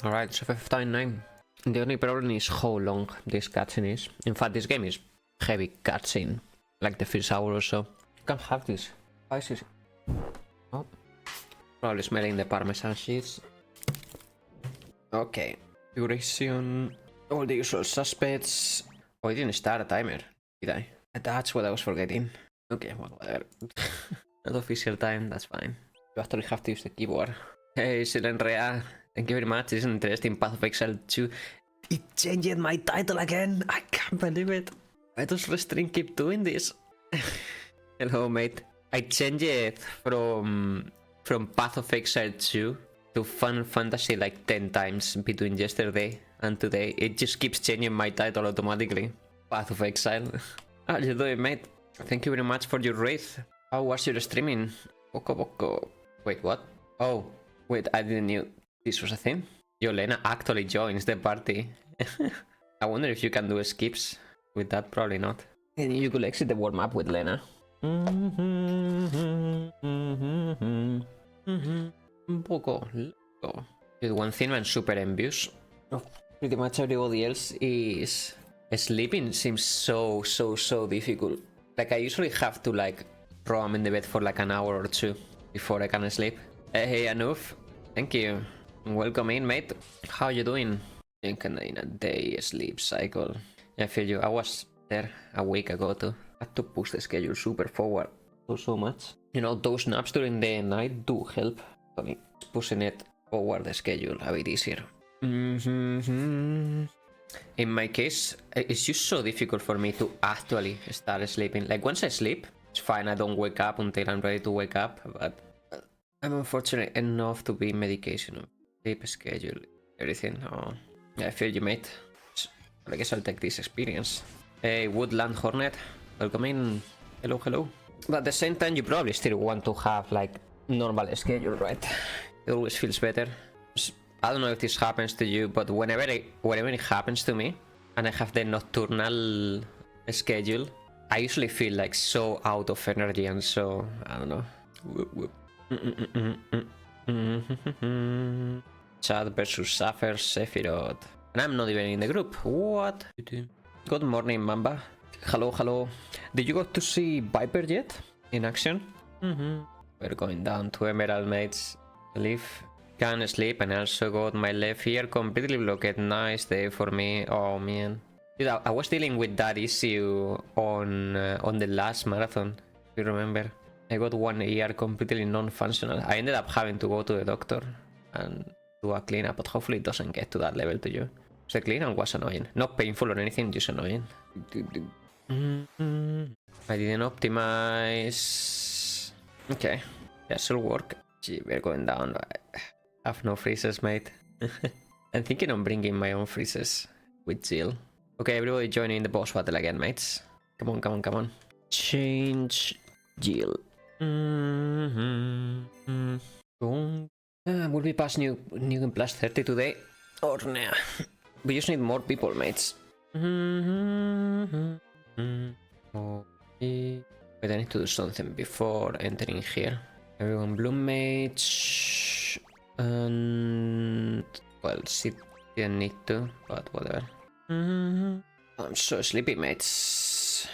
Alright, so 59. The only problem is how long this cutscene is. In fact, this game is heavy cutscene. Like the first hour or so. You can have this. Why is it? Oh. Probably smelling the parmesan cheese. Okay. Duration. All the usual suspects. Oh, I didn't start a timer, did I? That's what I was forgetting. Okay, well, whatever. Not official time, that's fine. You actually have to use the keyboard. Hey, Silenrea. Thank you very much. This is an interesting Path of Exile 2. It changed my title again. I can't believe it. Why does Restring keep doing this? Hello, mate. I changed it from Path of Exile 2 to Final Fantasy like 10 times between yesterday and today. It just keeps changing my title automatically. Path of Exile. How you doing, mate? Thank you very much for your raid. How was your streaming? Boko Boko. Wait, what? Oh, wait, I didn't know this was a thing. Yolena actually joins the party. I wonder if you can do skips with that. Probably not. And you could exit the warm up with Lena. Poco loco. Dude, one thing I'm super envious of pretty much everybody else is sleeping seems so difficult. Like I usually have to like roam in the bed for like an hour or two before I can sleep. Hey Anuf, thank you. Welcome in, mate. How you doing? In a day sleep cycle. I feel you. I was there a week ago too. I had to push the schedule super forward so much. You know, those naps during the night do help. Pushing it forward the schedule a bit easier. In my case, it's just so difficult for me to actually start sleeping. Like once I sleep, it's fine. I don't wake up until I'm ready to wake up. But I'm unfortunate enough to be medication, sleep schedule, everything. Oh, yeah, I feel you, mate. I guess I'll take this experience. Hey, Woodland Hornet, welcome in. Hello, hello. But at the same time, you probably still want to have like normal schedule, right? It always feels better. I don't know if this happens to you, but whenever it happens to me and I have the nocturnal schedule, I usually feel like so out of energy and so, I don't know. Whoop, whoop. Chad versus Suffer Sephiroth. And I'm not even in the group. What? Good morning, Mamba. Hello, hello. Did you go to see Viper yet? In action? We're going down to Emerald, mates. Leave. Can't sleep and I also got my left ear completely blocked. Nice day for me. Oh man. Dude, I was dealing with that issue on the last marathon. If you remember. I got one ear completely non-functional. I ended up having to go to the doctor and do a cleanup, but hopefully it doesn't get to that level to you. So the cleanup was annoying. Not painful or anything, just annoying. I didn't optimize. Okay. Yeah, should work. Gee, we're going down. I have no freezes, mate. I'm thinking of bringing my own freezes with Jill. Okay, everybody joining the boss battle again, mates. Come on, come on, come on. Change Jill. Will we pass new game plus 30 today? Or nah? We just need more people, mates. Okay. But I need to do something before entering here. Everyone bloom mage. And well, she didn't need to, but whatever. I'm so sleepy, mates.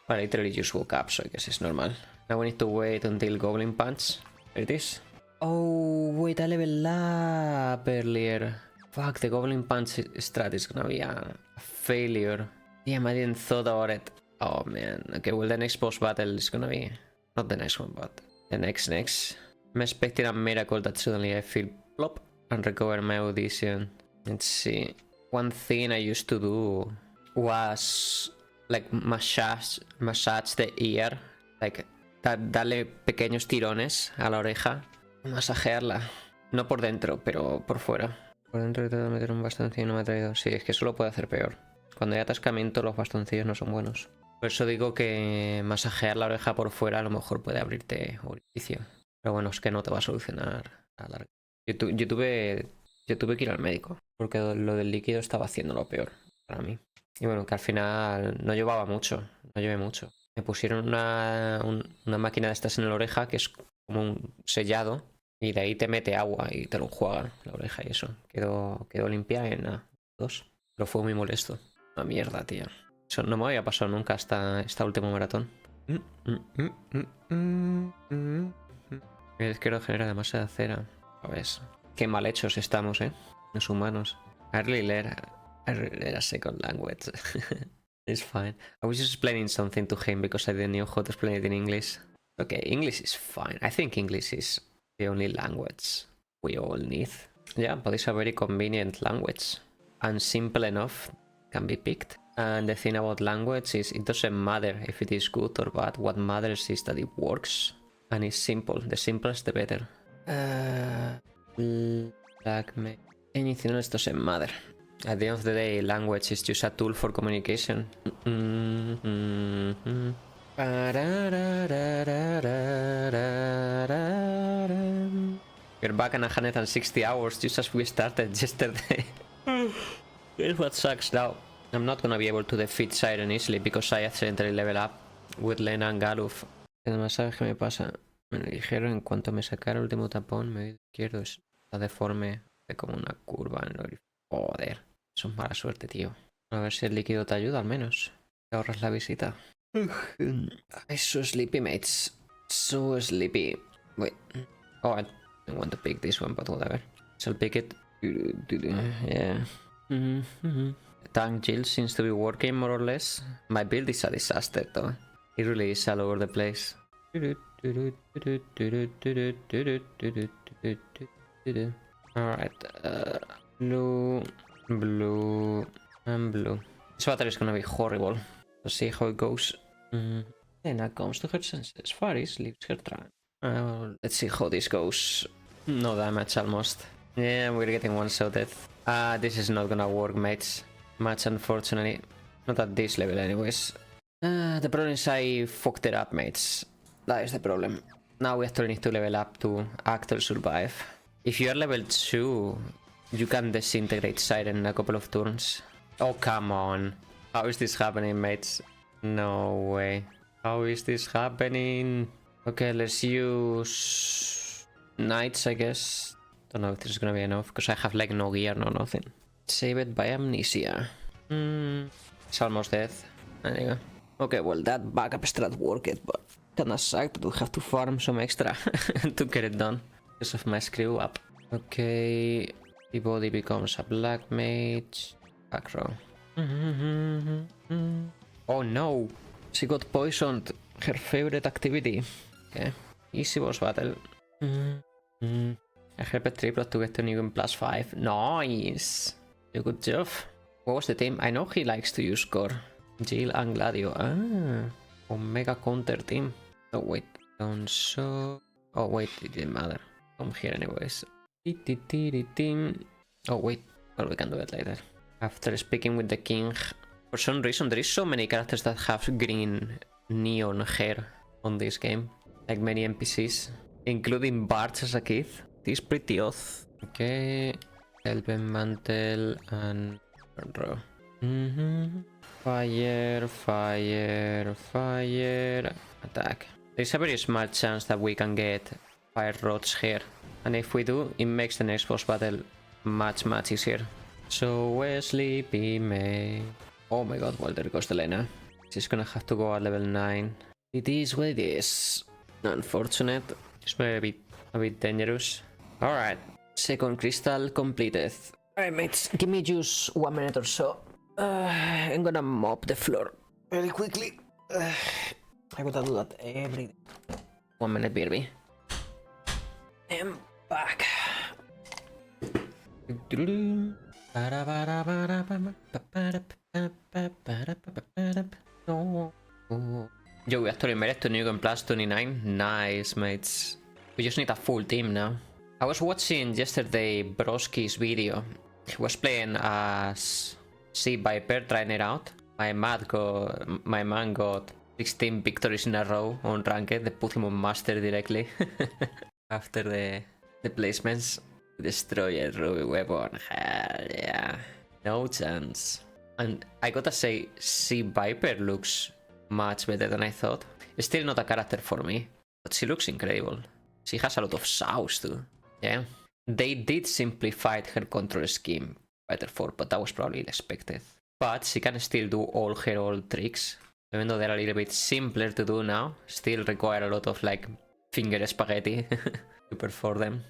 I literally just woke up, so I guess it's normal. Now we need to wait until Goblin Punch. There it is. Oh, wait, I leveled up earlier. Fuck, the Goblin Punch strat is gonna be a failure. Damn, I didn't thought about it. Oh man. Okay, well the next boss battle is gonna be... Not the next one, but the next. I'm expecting a miracle that suddenly I feel plop and recover my audition. Let's see. One thing I used to do was like massage the ear. Like darle pequeños tirones a la oreja. Masajearla. No por dentro, pero por fuera. Por dentro he tratado de meter un bastoncillo y no me ha traído. Sí, es que eso lo puede hacer peor. Cuando hay atascamiento los bastoncillos no son buenos. Por eso digo que masajear la oreja por fuera a lo mejor puede abrirte orificio. Pero bueno, es que no te va a solucionar a largo. Yo tuve que ir al médico. Porque lo del líquido estaba haciendo lo peor para mí. Y bueno, que al final no llevaba mucho. No llevé mucho. Me pusieron una máquina de estas en la oreja que es como un sellado. Y de ahí te mete agua y te lo enjuaga la oreja y eso. Quedó limpia en nada, 2. Pero fue muy molesto. Una mierda, tío. Eso no me había pasado nunca hasta esta última maratón. Es que no genera demasiada cera. A ver, qué mal hechos estamos, los humanos. I really learn a second language. It's fine. I was just explaining something to him because I didn't know how to explain it in English. Okay, English is fine. I think English is the only language we all need. Yeah, but it's a very convenient language. And simple enough can be picked. And the thing about language is it doesn't matter if it is good or bad. What matters is that it works. And it's simple. The simplest, the better. Anything else doesn't matter. At the end of the day, language is just a tool for communication. We're back in 160 hours just as we started yesterday. Here's what sucks now. I'm not gonna be able to defeat Siren easily because I accidentally level up with Lena and Galuf. Además, ¿sabes qué me pasa? Me lo dijeron en cuanto me sacara el último tapón, mi oído izquierdo está deforme, de como una curva en el oído. Joder, eso es mala suerte, tío. A ver si el líquido te ayuda al menos. Te ahorras la visita. I'm so sleepy, mates. So sleepy. Wait. Oh, I don't want to pick this one, but whatever. So I'll pick it. Yeah. Tank Jill seems to be working more or less. My build is a disaster though. It really is all over the place. Alright. Blue, and blue. This battle is gonna be horrible. Let's see how it goes. Lena comes to her senses. Faris leaves her trance. Let's see how this goes. No damage almost. Yeah, we're getting one-shotted. This is not gonna work, mates. Much unfortunately. Not at this level anyways. The problem is I fucked it up, mates. That is the problem. Now we actually need to level up to actually survive. If you are level 2, you can disintegrate Siren in a couple of turns. Oh, come on. How is this happening, mates? No way. How is this happening? Okay, let's use Knights, I guess. Don't know if this is gonna be enough, because I have like no gear, no nothing. Save it by amnesia. It's almost dead. There you go. Okay, well that backup strat worked, but kinda sucked that we have to farm some extra to get it done because of my screw up. Okay, the body becomes a black mage. Back row. Oh no! She got poisoned. Her favorite activity. Okay. Easy boss battle. I helped Triplet to get to new +5. Nice! Good job. What was the team? I know he likes to use core. Jill and Gladio. Omega counter team. Oh wait. Don't show. Oh wait, it didn't matter. I'm here anyways. Oh wait. Well, we can do it later. After speaking with the king, for some reason there is so many characters that have green neon hair on this game. Like many NPCs, including Bart as a kid. It is pretty odd. Okay. Elven Mantle and row. Fire, fire, fire. Attack. There's a very small chance that we can get fire rods here. And if we do, it makes the next boss battle much easier. So sleepy mate. Oh my god, well there goes the Lena. She's gonna have to go at level 9. It is what it is. Unfortunate. It's maybe a bit dangerous. Alright. Second crystal completed. Alright mates, give me just 1 minute or so. I'm gonna mop the floor very quickly. I gotta do that every day. 1 minute, baby. I'm back. Yo, we actually made it to New Game Plus 29. Nice, mates. We just need a full team now. I was watching yesterday Broski's video. He was playing as Sea Viper, trying it out. My man got 16 victories in a row on Ranked. They put him on Master directly. After the placements. Destroyer, Ruby Weapon. Hell yeah. No chance. And I gotta say, Sea Viper looks much better than I thought. It's still not a character for me, but she looks incredible. She has a lot of sauce too. Yeah. They did simplify her control scheme, Fighter 4, but that was probably expected. But she can still do all her old tricks. Even though they're a little bit simpler to do now, still require a lot of like finger spaghetti to perform them.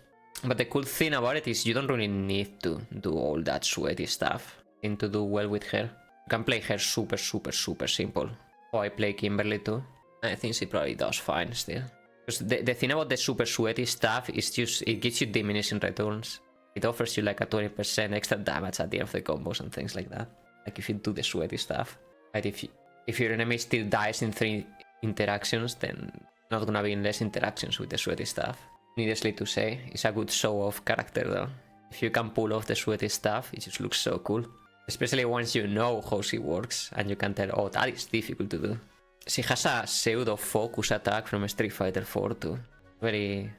But the cool thing about it is you don't really need to do all that sweaty stuff and to do well with her. You can play her super simple. Oh, I play Kimberly too. I think she probably does fine still. Because the thing about the super sweaty stuff is just it gives you diminishing returns. It offers you like a 20% extra damage at the end of the combos and things like that. Like if you do the sweaty stuff. Right? If your enemy still dies in 3 interactions, then not gonna be in less interactions with the sweaty stuff. Needlessly to say, it's a good show-off character though. If you can pull off the sweaty stuff, it just looks so cool. Especially once you know how she works and you can tell, oh, that is difficult to do. She has a pseudo-focus attack from Street Fighter 4 too. Very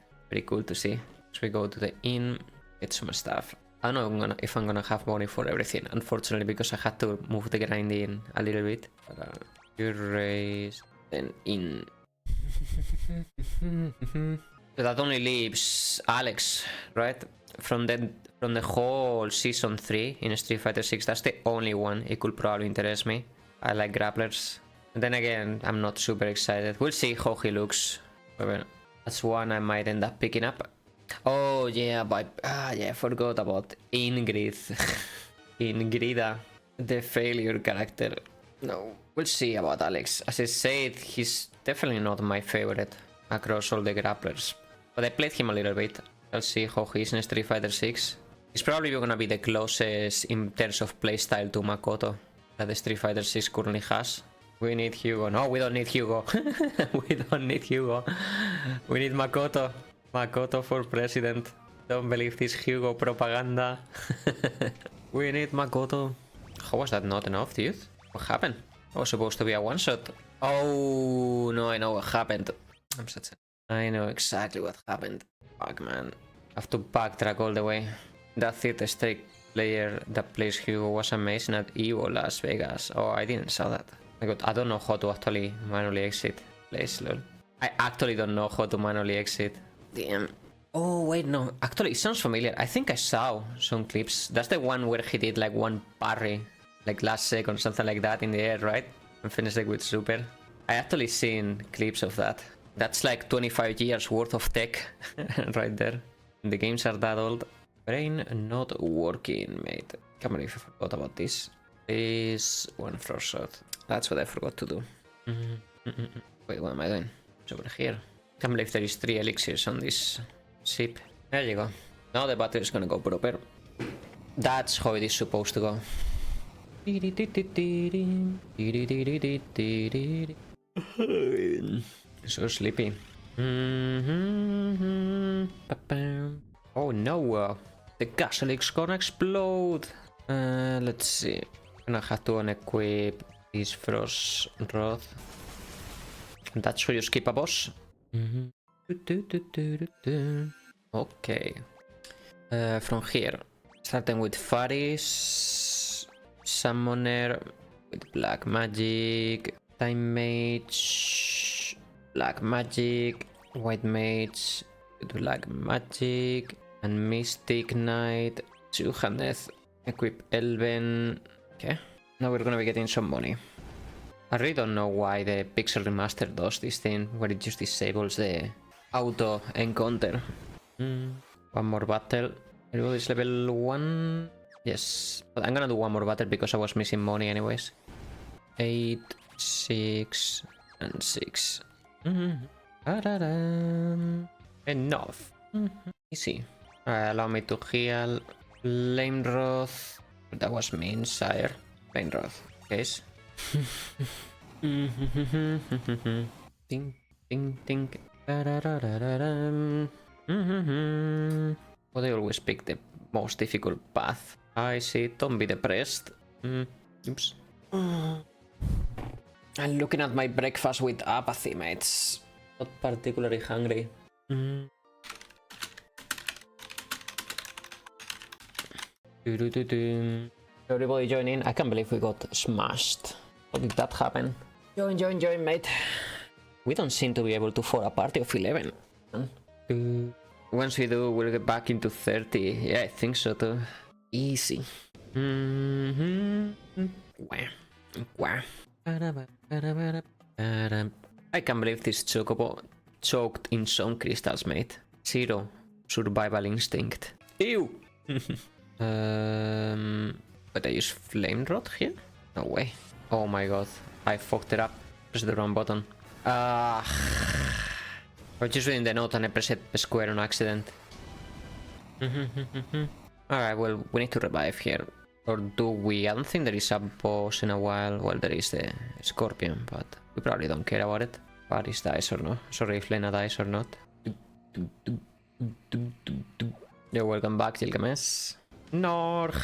cool to see. So we go to the inn, get some stuff. I don't know if I'm gonna have money for everything, unfortunately, because I had to move the grinding a little bit. But, you raise, then in. So that only leaves Alex, right? From the whole season 3 in Street Fighter 6, that's the only one. It could probably interest me. I like grapplers. And then again, I'm not super excited. We'll see how he looks. But that's one I might end up picking up. Oh yeah, but yeah, I forgot about Ingrid. Ingrida, the failure character. No, we'll see about Alex. As I said, he's definitely not my favorite across all the grapplers. But I played him a little bit. I'll see how he is in Street Fighter 6. He's probably gonna be the closest in terms of playstyle to Makoto that the Street Fighter 6 currently has. We need Hugo. No, we don't need Hugo. We don't need Hugo. We need Makoto. Makoto for president. Don't believe this Hugo propaganda. We need Makoto. How was that not enough, dude? What happened? That was supposed to be a one-shot. Oh, no, I know what happened. I'm such a... I know exactly what happened. Fuck, man. I have to backtrack all the way. That Theater Strike player that plays Hugo was amazing at EVO Las Vegas. Oh, I didn't saw that. My god, I don't know how to actually manually exit place, lol. I actually don't know how to manually exit. Damn. Oh, wait, no. Actually, it sounds familiar. I think I saw some clips. That's the one where he did like one parry, like last second, something like that in the air, right? And finished it with super. I actually seen clips of that. That's like 25 years worth of tech right there. The games are that old. Brain not working, mate. Can't believe I forgot about this. This one frost shot. That's what I forgot to do. Wait, what am I doing? It's over here. Can't believe there is 3 elixirs on this ship. There you go. Now the battery is gonna go proper. That's how it is supposed to go. So sleepy. Oh no, the gas leak's gonna explode. Let's see. I'm gonna have to unequip this frost rod. And that's how you skip a boss. Okay. From here, starting with Faris, Summoner, with Black Magic, Time Mage, Black Magic, White Mage, with Black Magic, and Mystic Knight, 200. Equip Elven. Okay, now we're gonna be getting some money. I really don't know why the Pixel Remaster does this thing, where it just disables the auto encounter. One more battle. Everybody's level 1. Yes, but I'm gonna do one more battle because I was missing money anyways. 8, 6, and 6. Enough. Easy. Allow me to heal. Flame Wrath. That was mean, sire. Flame Wrath. Case. Ding, ding, ding. Well, they always pick the most difficult path. I see. Don't be depressed. Oops. I'm looking at my breakfast with apathy, mates. Not particularly hungry. Everybody join in. I can't believe we got smashed. How did that happen? Join, mate. We don't seem to be able to form a party of 11. Once we do, we'll get back into 30. Yeah, I think so too. Easy. Wow. I can't believe this Chocobo choked in some crystals, mate. Zero survival instinct. Ew! But I use Flame Rod here? No way. Oh my god. I fucked it up. Press the wrong button. I was just reading the note and I pressed square on accident. Alright, well, we need to revive here. Or do we? I don't think there is a boss in a while. Well, there is the Scorpion, but we probably don't care about it. Paris dies or not. Sorry if Lena dies or not. You're welcome back, Gilgamesh. Norg.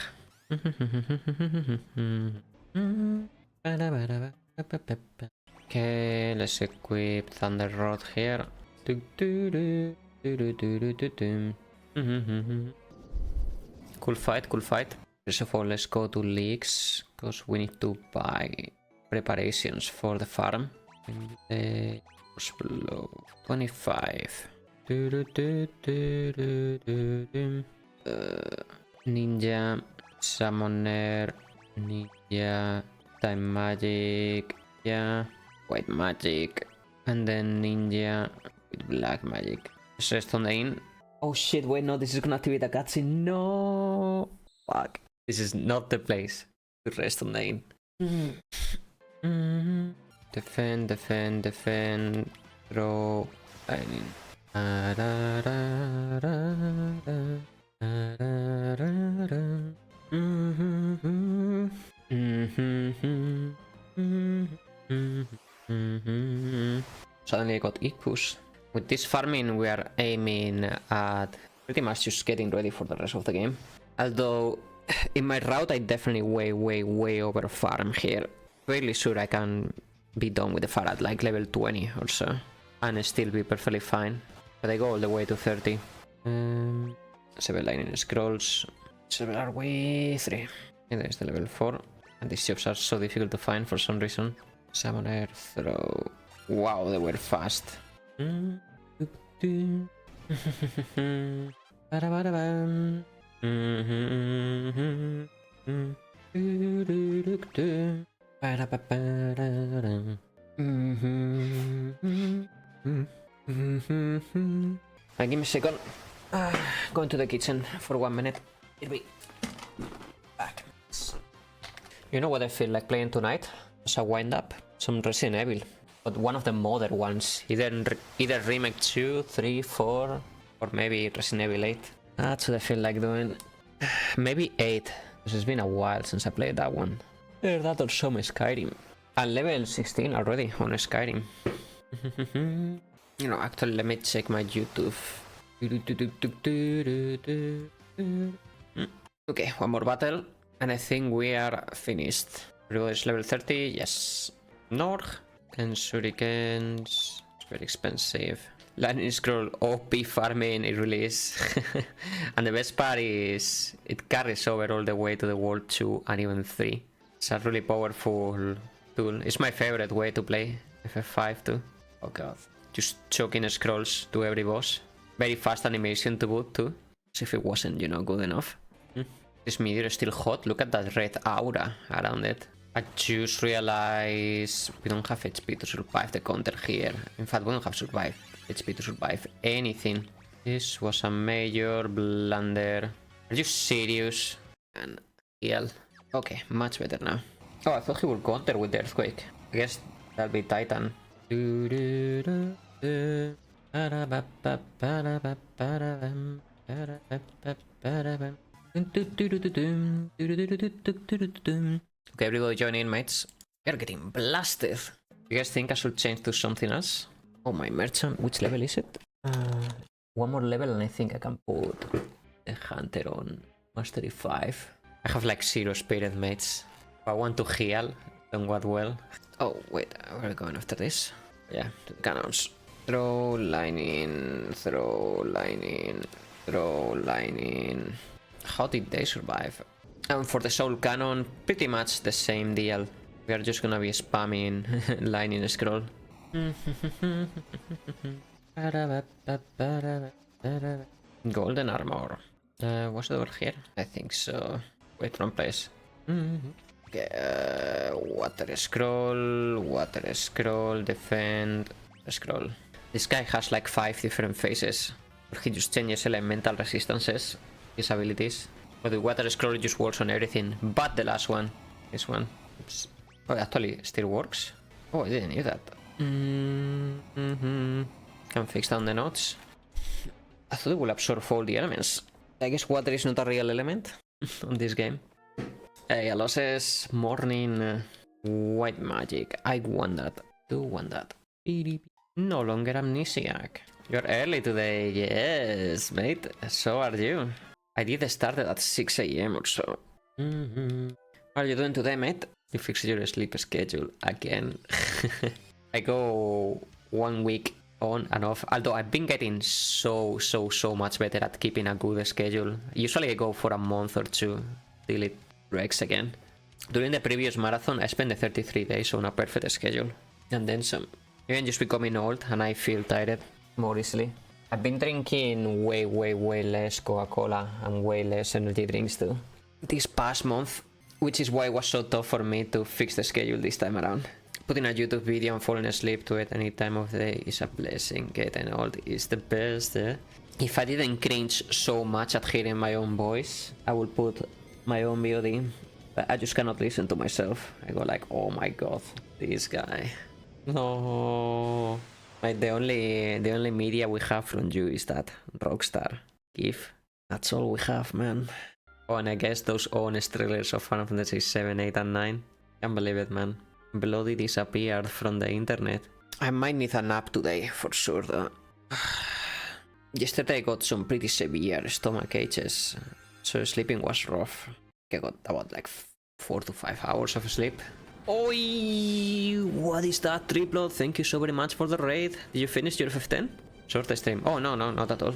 Okay, let's equip Thunder Rod here. Cool fight, cool fight. First of all, let's go to leaks, because we need to buy preparations for the farm. Blow 25. Ninja, Summoner, Ninja, Time Magic, yeah, White Magic, and then Ninja with Black Magic. Let's rest on the inn. Oh shit, wait, no, this is gonna activate a cutscene. No! Fuck. This is not the place to rest on the inn. Defend, defend, defend. Throw. Lightning. Suddenly I got Icus. With this farming we are aiming at pretty much just getting ready for the rest of the game. Although in my route I definitely way over farm here. Fairly sure I can be done with the far at like level 20 or so and still be perfectly fine. But I go all the way to 30. 7 lightning scrolls. 7 are way 3. And there's the level 4. And these jobs are so difficult to find for some reason. Summoner, throw. Wow, they were fast. Give me a second. Going to the kitchen for 1 minute. It'll be back. You know what I feel like playing tonight? As a wind up? Some Resident Evil. But one of the modern ones. Either Remake 2, 3, 4, or maybe Resident Evil 8. That's what I feel like doing. Maybe 8, because it's been a while since I played that one. Either that or some Skyrim. And level 16 already on Skyrim. You know, actually, let me check my YouTube. Okay, one more battle, and I think we are finished. Everybody's level 30, yes. Norg and shurikens. It's very expensive. Lightning scroll OP farming, it really is. And the best part is it carries over all the way to the world 2 and even 3. It's a really powerful tool. It's my favorite way to play FF5 too. Oh god. Just choking scrolls to every boss. Very fast animation to boot too. As if it wasn't, you know, good enough. This meteor is still hot. Look at that red aura around it. I just realized we don't have HP to survive the counter here. In fact, we don't have HP to survive anything. This was a major blunder. Are you serious? And heal. Okay, much better now. Oh, I thought he would counter with the earthquake. I guess that'll be Titan. Okay, everybody join in, mates. We are getting blasted. You guys think I should change to something else? Oh, my merchant. Which level is it? One more level and I think I can put the hunter on mastery 5. I have like 0 spirit, mates. If I want to heal, then what well. Oh, wait, we're going after this. Yeah, the cannons. Throw, lightning, throw, lightning, throw, lightning. How did they survive? And for the soul cannon, pretty much the same deal. We are just gonna be spamming lightning scroll. Golden armor. Was it over here? I think so. Wait, wrong place. Okay, water scroll, defend, scroll. This guy has like 5 different phases. He just changes elemental resistances, his abilities. But the water scroll just works on everything, but the last one. This one. Oops. Oh, it actually still works? Oh, I didn't knew that. Can fix down the notes. I thought it will absorb all the elements. I guess water is not a real element on this game. Yeah, losses, morning, white magic. I want that. Do want that. No longer amnesiac. You're early today. Yes, mate. So are you. I did start at 6 AM or so. How are you doing today, mate? You fixed your sleep schedule again. I go 1 week on and off, although I've been getting so much better at keeping a good schedule. Usually I go for a month or 2 till it breaks again. During the previous marathon I spent the 33 days on a perfect schedule and then some. Even just becoming old and I feel tired more easily. I've been drinking way less Coca-Cola and way less energy drinks too this past month, which is why it was so tough for me to fix the schedule this time around. Putting a YouTube video and falling asleep to it any time of the day is a blessing. Getting old is the best. If I didn't cringe so much at hearing my own voice, I would put my own VOD. But I just cannot listen to myself. I go like, oh my god, this guy. No. Like the only media we have from you is that Rockstar GIF. That's all we have, man. Oh, and I guess those honest trailers of Final Fantasy 7, 8, and 9. Can't believe it, man. Bloody disappeared from the internet. I might need a nap today, for sure, though. Yesterday I got some pretty severe stomach aches, so sleeping was rough. I got about like 4 to 5 hours of sleep. Oi! What is that, Triplo? Thank you so very much for the raid. Did you finish your 15? Short stream. Oh, no, not at all.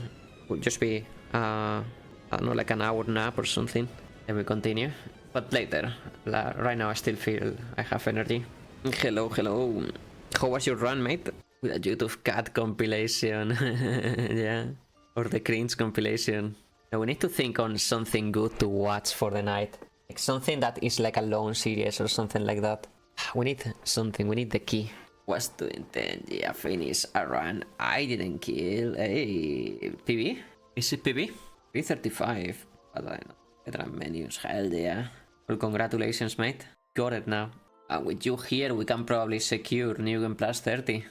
Would just be, I don't know, like an hour nap or something. Then we continue. But later. Right now I still feel I have energy. Hello. How was your run, mate? With a YouTube cat compilation. Yeah. Or the cringe compilation. Now we need to think on something good to watch for the night. Like something that is like a long series or something like that. We need something. We need the key. Was doing 10. Yeah, finish a run. I didn't kill. Hey, PB? Is it PB? 335. But I know. Better menus. Hell yeah. Well, congratulations, mate. Got it now. And with you here, we can probably secure New Game Plus 30.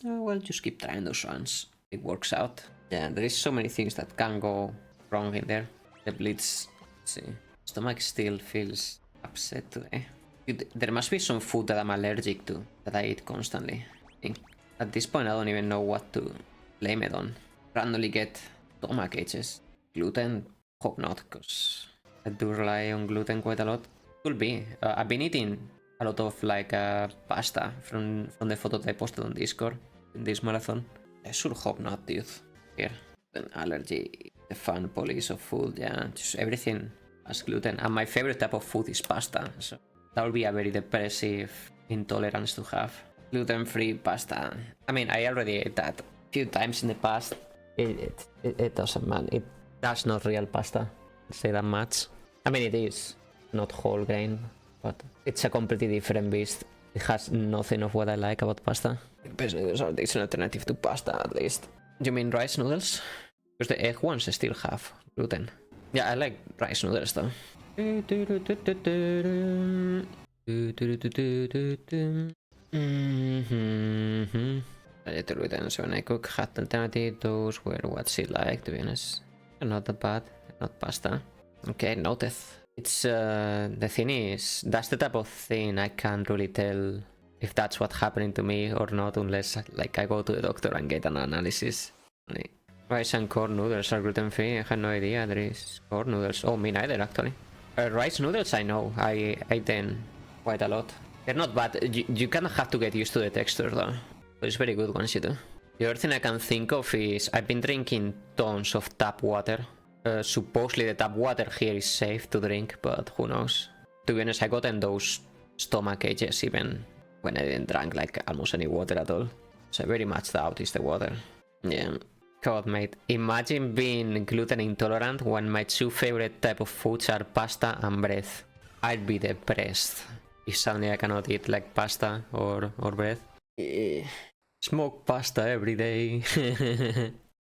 Well, just keep trying those runs. It works out. Yeah, there is so many things that can go wrong in there. The blitz. Let's see. Stomach still feels upset today. There must be some food that I'm allergic to, that I eat constantly. At this point, I don't even know what to blame it on. Randomly get stomach aches. Gluten? Hope not, because I do rely on gluten quite a lot. Could be. I've been eating a lot of like pasta from the photo that I posted on Discord in this marathon. I should hope not, dude. Here, an allergy, the fun police of food, yeah, just everything has gluten. And my favorite type of food is pasta, so that would be a very depressive intolerance to have. Gluten-free pasta. I mean, I already ate that a few times in the past. It doesn't, man. That's not real pasta. I'll say that much. I mean, it is not whole grain, but it's a completely different beast. It has nothing of what I like about pasta. Best noodles are an alternative to pasta, at least. You mean rice noodles? Because the egg ones still have gluten. Yeah, I like rice noodles though. A little gluten when I cook. Hot alternative, those were what she liked, to be honest. Not that bad, not pasta. Okay, noted. It's the thing is, that's the type of thing I can't really tell if that's what's happening to me or not, unless like I go to the doctor and get an analysis. Rice and corn noodles are gluten free. I had no idea there is corn noodles. Oh, me neither actually. Rice noodles, I know. I ate them quite a lot. They're not bad. You kind of have to get used to the texture though. But it's very good once you do. The other thing I can think of is I've been drinking tons of tap water. Supposedly the tap water here is safe to drink, but who knows. To be honest, I got in those stomach aches even when I didn't drink like almost any water at all. So I very much doubt it's the water. Yeah. God, mate. Imagine being gluten intolerant when my two favorite type of foods are pasta and bread. I'd be depressed if suddenly I cannot eat like pasta or bread. Smoke pasta every day.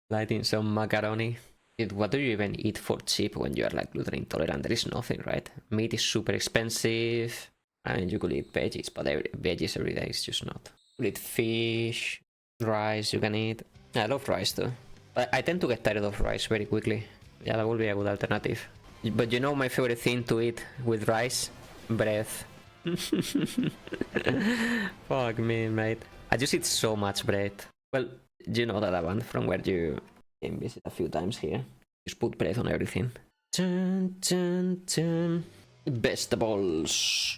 Lighting some macaroni. Dude, what do you even eat for cheap when you are like gluten intolerant? There is nothing, right? Meat is super expensive. I mean, you could eat veggies, but veggies every day is just not. You could eat fish, rice you can eat. I love rice too. But I tend to get tired of rice very quickly. Yeah, that would be a good alternative. But you know my favorite thing to eat with rice? Bread. Fuck me, mate. I just eat so much bread. Well, you know that one from where you came visit a few times here. Just put bread on everything. Dun, dun, dun. Vegetables.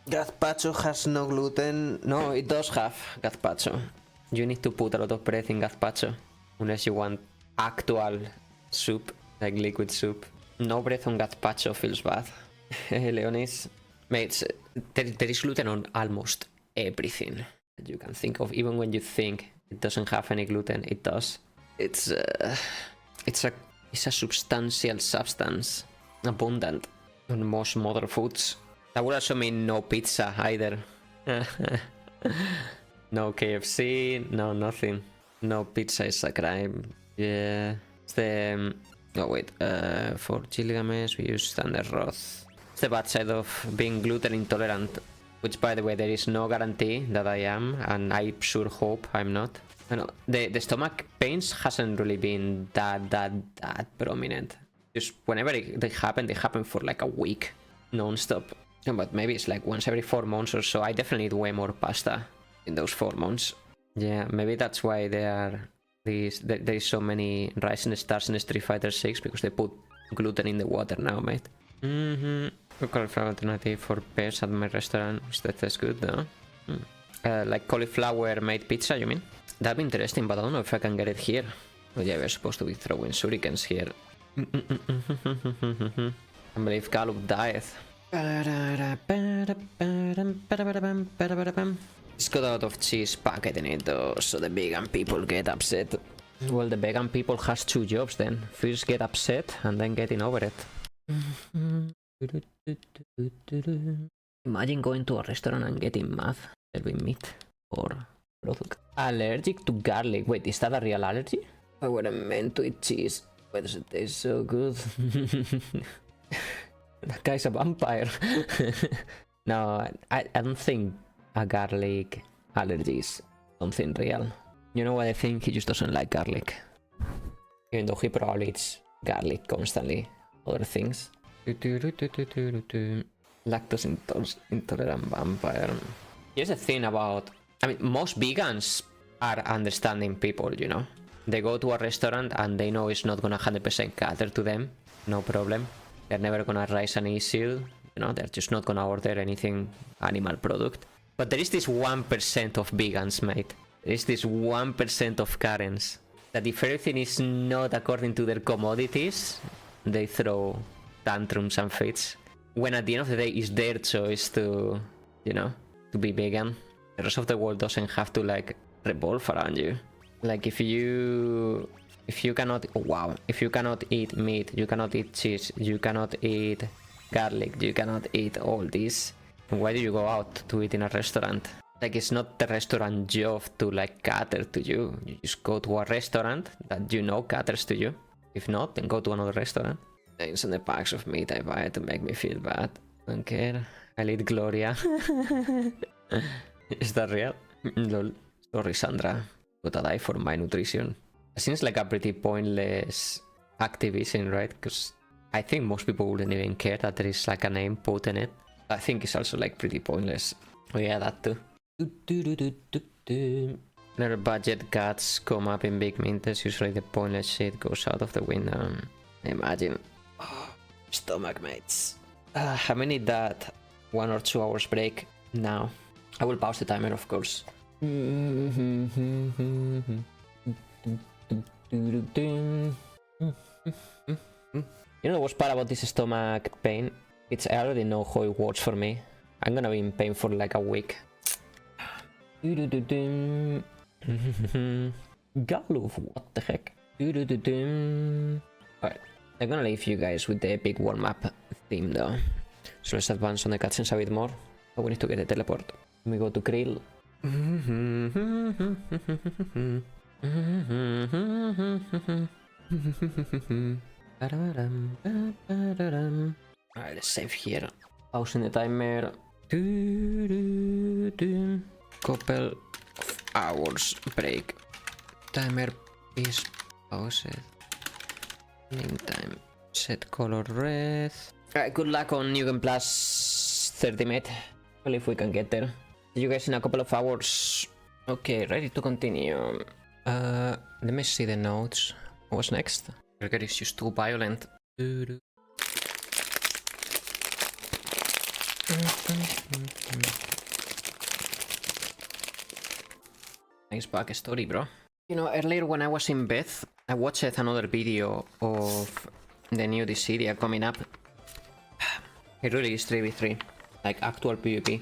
Gazpacho has no gluten. No, it does have gazpacho. You need to put a lot of bread in gazpacho. Unless you want actual soup, like liquid soup. No bread on gazpacho feels bad. Leonis. Mate, there is gluten on almost everything that you can think of. Even when you think it doesn't have any gluten, it does. It's a substantial substance. Abundant on most modern foods. That would also mean no pizza either. No KFC, no nothing. No pizza is a crime. Yeah. It's the... oh wait, for Gilgamesh we use standard broth. It's the bad side of being gluten intolerant. Which by the way, there is no guarantee that I am, and I sure hope I'm not. I know, the stomach pains hasn't really been that prominent. Just whenever they happen for like a week, non-stop. But maybe it's like once every 4 months or so. I definitely eat way more pasta in those 4 months. Yeah, maybe that's why there is so many rising stars in Street Fighter 6, because they put gluten in the water now, mate. Cauliflower alternative for pears at my restaurant. That's good though. Like cauliflower made pizza, you mean? That'd be interesting, but I don't know if I can get it here. Oh yeah, we're supposed to be throwing shurikens here. I believe Gallup died. It's got a lot of cheese packet in it though, so the vegan people get upset. Well, the vegan people has 2 jobs then. First get upset and then getting over it. Imagine going to a restaurant and getting mad serving meat or product. Allergic to garlic. Wait, is that a real allergy? I wasn't meant to eat cheese. Why does it taste so good? That guy's a vampire. No, I don't think a garlic allergy is something real. You know what I think? He just doesn't like garlic. Even though he probably eats garlic constantly. Other things. Lactose intolerant vampire. Here's the thing about... I mean, most vegans are understanding people, you know? They go to a restaurant and they know it's not gonna 100% cater to them. No problem. They're never gonna raise an issue. You know, they're just not gonna order anything animal product. But there is this 1% of vegans, mate. There is this 1% of Karens that if everything is not according to their commodities, they throw tantrums and fits. When at the end of the day, it's their choice to, you know, to be vegan. The rest of the world doesn't have to like revolve around you. Like if you cannot, wow, if you cannot eat meat, you cannot eat cheese, you cannot eat garlic, you cannot eat all this, why do you go out to eat in a restaurant? Like it's not the restaurant job to like cater to you. You just go to a restaurant that you know caters to you. If not, then go to another restaurant. Names on the packs of meat I buy to make me feel bad. Don't care. I'll eat Gloria. Is that real? Lol. Sorry, Sandra. But I die for my nutrition. It seems like a pretty pointless activism, right? Because I think most people wouldn't even care that there is like a name put in it. I think it's also like pretty pointless. Oh yeah, that too. Whenever budget cuts come up in big mints, usually the pointless shit goes out of the window. Imagine. Oh, stomach, mates. I'm gonna need that 1 or 2 hours break now. I will pause the timer, of course. You know the worst part about this stomach pain? It's I already know how it works for me. I'm gonna be in pain for like a week. Galuf, what the heck? Alright, I'm gonna leave you guys with the big warm-up theme though. So let's advance on the cutscenes a bit more. Oh, we need to get a teleport. We go to Krill. Alright, let's save here. Pausing the timer. Couple of hours break. Timer is paused. Meantime, set color red. Alright, good luck on New Game Plus 30, mate. Well, if we can get there. See you guys in a couple of hours. Okay, ready to continue. Let me see the notes. What's next? Burger is just too violent. Nice backstory, bro. You know, earlier when I was in bed, I watched another video of the new Dissidia coming up. It really is 3v3, like actual PvP.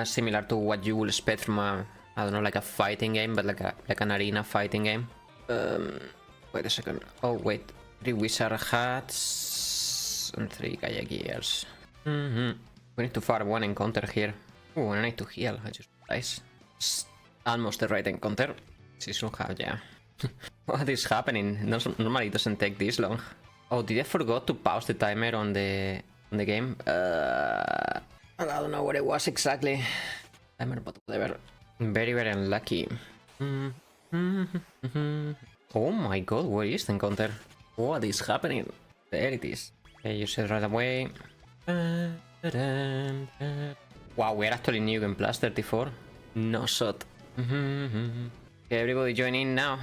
Similar to what you would expect from a, I don't know, like a fighting game, but like an arena fighting game. Wait a second. Oh wait, 3 wizard hats and 3 Gaia gears. We need to farm one encounter here. Oh, I need to heal. I just realized. It's almost the right encounter. This will have, yeah. What is happening? Normally it doesn't take this long. Oh, did I forgot to pause the timer on the game? I don't know what it was exactly. Timer, but whatever. Very, very unlucky. Oh my god, where is the encounter? What is happening? There it is. Okay, you said right away. Wow, we're actually New Game Plus 34. No shot. Okay, everybody join in now.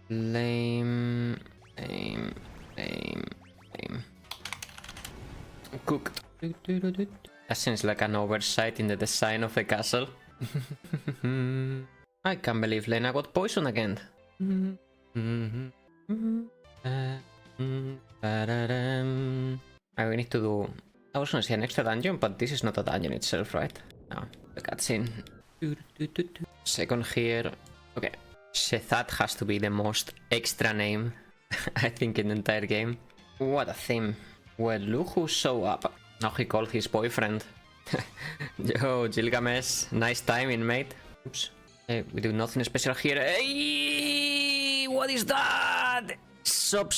Lame. Cooked. That seems like an oversight in the design of the castle. I can't believe Lena got poisoned again. I need to do... I was gonna say an extra dungeon, but this is not a dungeon itself, right? No, the cutscene. Second here. Okay. Shethat has to be the most extra name, I think, in the entire game. What a theme. Well, look who showed up. Now he called his boyfriend. Yo, Gilgamesh, nice timing, mate. Oops. Hey, we do nothing special here. Hey, what is that? Sup,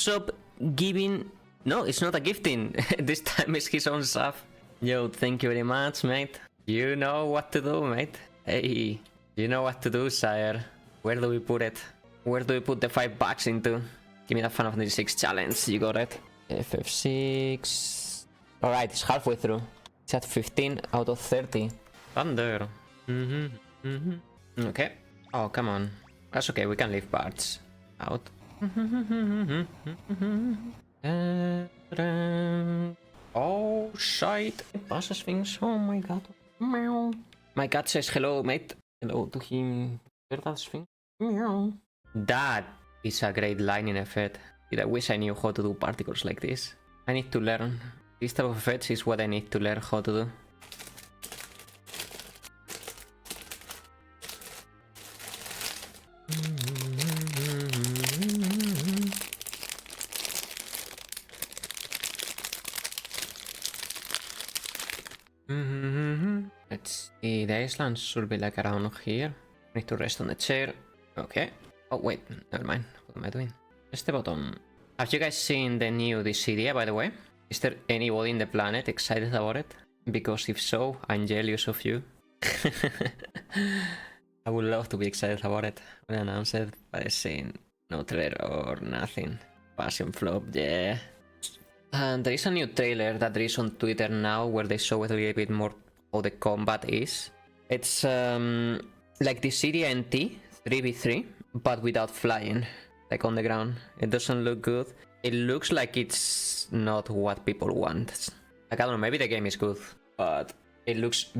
giving... No, it's not a gifting. This time it's his own stuff. Yo, thank you very much, mate. You know what to do, mate. Hey, you know what to do, sire. Where do we put it? Where do we put the $5 into? Give me that Final Fantasy 6 challenge. You got it. FF6. Alright, it's halfway through. It's at 15 out of 30. Thunder. Okay. Oh, come on. That's okay, we can leave parts out. Oh, shite. It passes things. Oh my god. Meow. My cat says hello, mate. Hello to him. Hear that thing? Meow. That is a great line in effect. I wish I knew how to do particles like this. I need to learn. This type of effects is what I need to learn how to do. Let's see, the island should be like around here. I need to rest on the chair. Okay. Oh wait, never mind. What am I doing? Press the button. Have you guys seen the new Dissidia, by the way? Is there anybody in the planet excited about it? Because if so, I'm jealous of you. I would love to be excited about it when I announce it, but I seen no trailer or nothing. Passion flop, yeah. And there is a new trailer that there is on Twitter now where they show it a little bit more how the combat is. It's like Dissidia NT 3v3, but without flying, like on the ground. It doesn't look good. It looks like it's not what people want. Like, I don't know, maybe the game is good, but it looks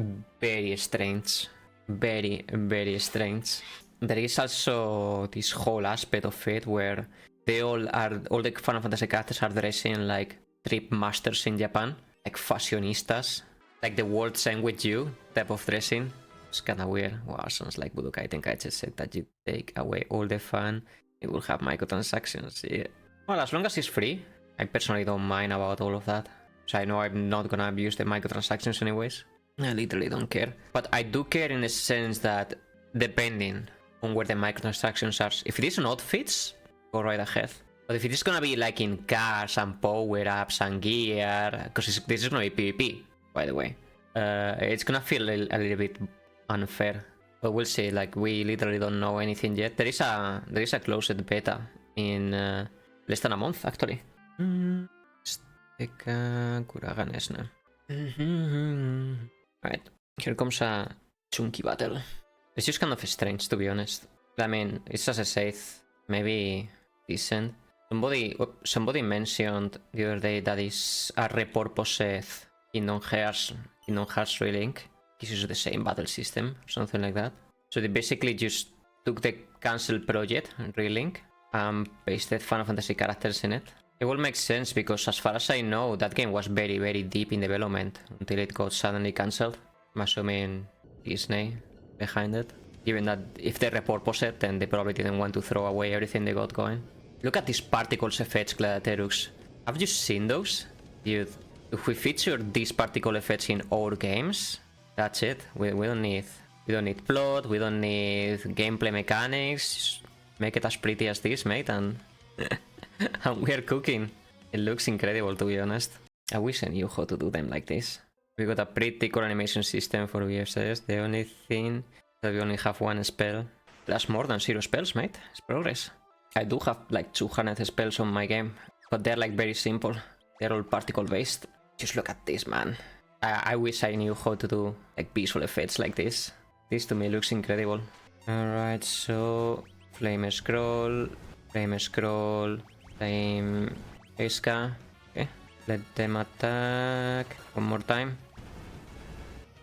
very strange. Very, very strange. There is also this whole aspect of it where they all the Final Fantasy characters are dressing like trip masters in Japan, like fashionistas, like the world same with you type of dressing. It's kinda weird. Wow, sounds like Budokai Tenkaichi said that you take away all the fun, it will have microtransactions. Yeah. Well, as long as it's free, I personally don't mind about all of that. So I know I'm not gonna abuse the microtransactions anyways. I literally don't care. But I do care in the sense that depending on where the microtransactions are, if it is on outfits, go right ahead. But if it is gonna be like in cars and power-ups and gear, because this is gonna be PvP, by the way, it's gonna feel a little bit unfair. But we'll see, like we literally don't know anything yet. There is a closed beta in less than a month, actually. Alright, here comes a chunky battle. It's just kind of strange, to be honest. I mean, it's as I said, maybe decent. Somebody mentioned the other day that is a repurposed Kingdom Hearts Relink. This is the same battle system, something like that. So they basically just took the cancelled project, Relink, and pasted Final Fantasy characters in it. It will make sense because as far as I know, that game was very, very deep in development until it got suddenly cancelled. I'm assuming Disney behind it. Given that if they repurpose it, then they probably didn't want to throw away everything they got going. Look at these particles effects, Gladiatorux. Have you seen those? Dude, if we feature these particle effects in our games, that's it. We don't need plot, we don't need gameplay mechanics. Just make it as pretty as this, mate, and and we're cooking. It looks incredible, to be honest. I wish I knew how to do them like this. We got a pretty cool animation system for VFS. The only thing that we only have one spell. That's more than 0 spells, mate. It's progress. I do have like 200 spells on my game, but they're like very simple. They're all particle based. Just look at this, man. I wish I knew how to do like visual effects like this. This to me looks incredible. Alright, so flame scroll, flame Iska. Okay, let them attack one more time.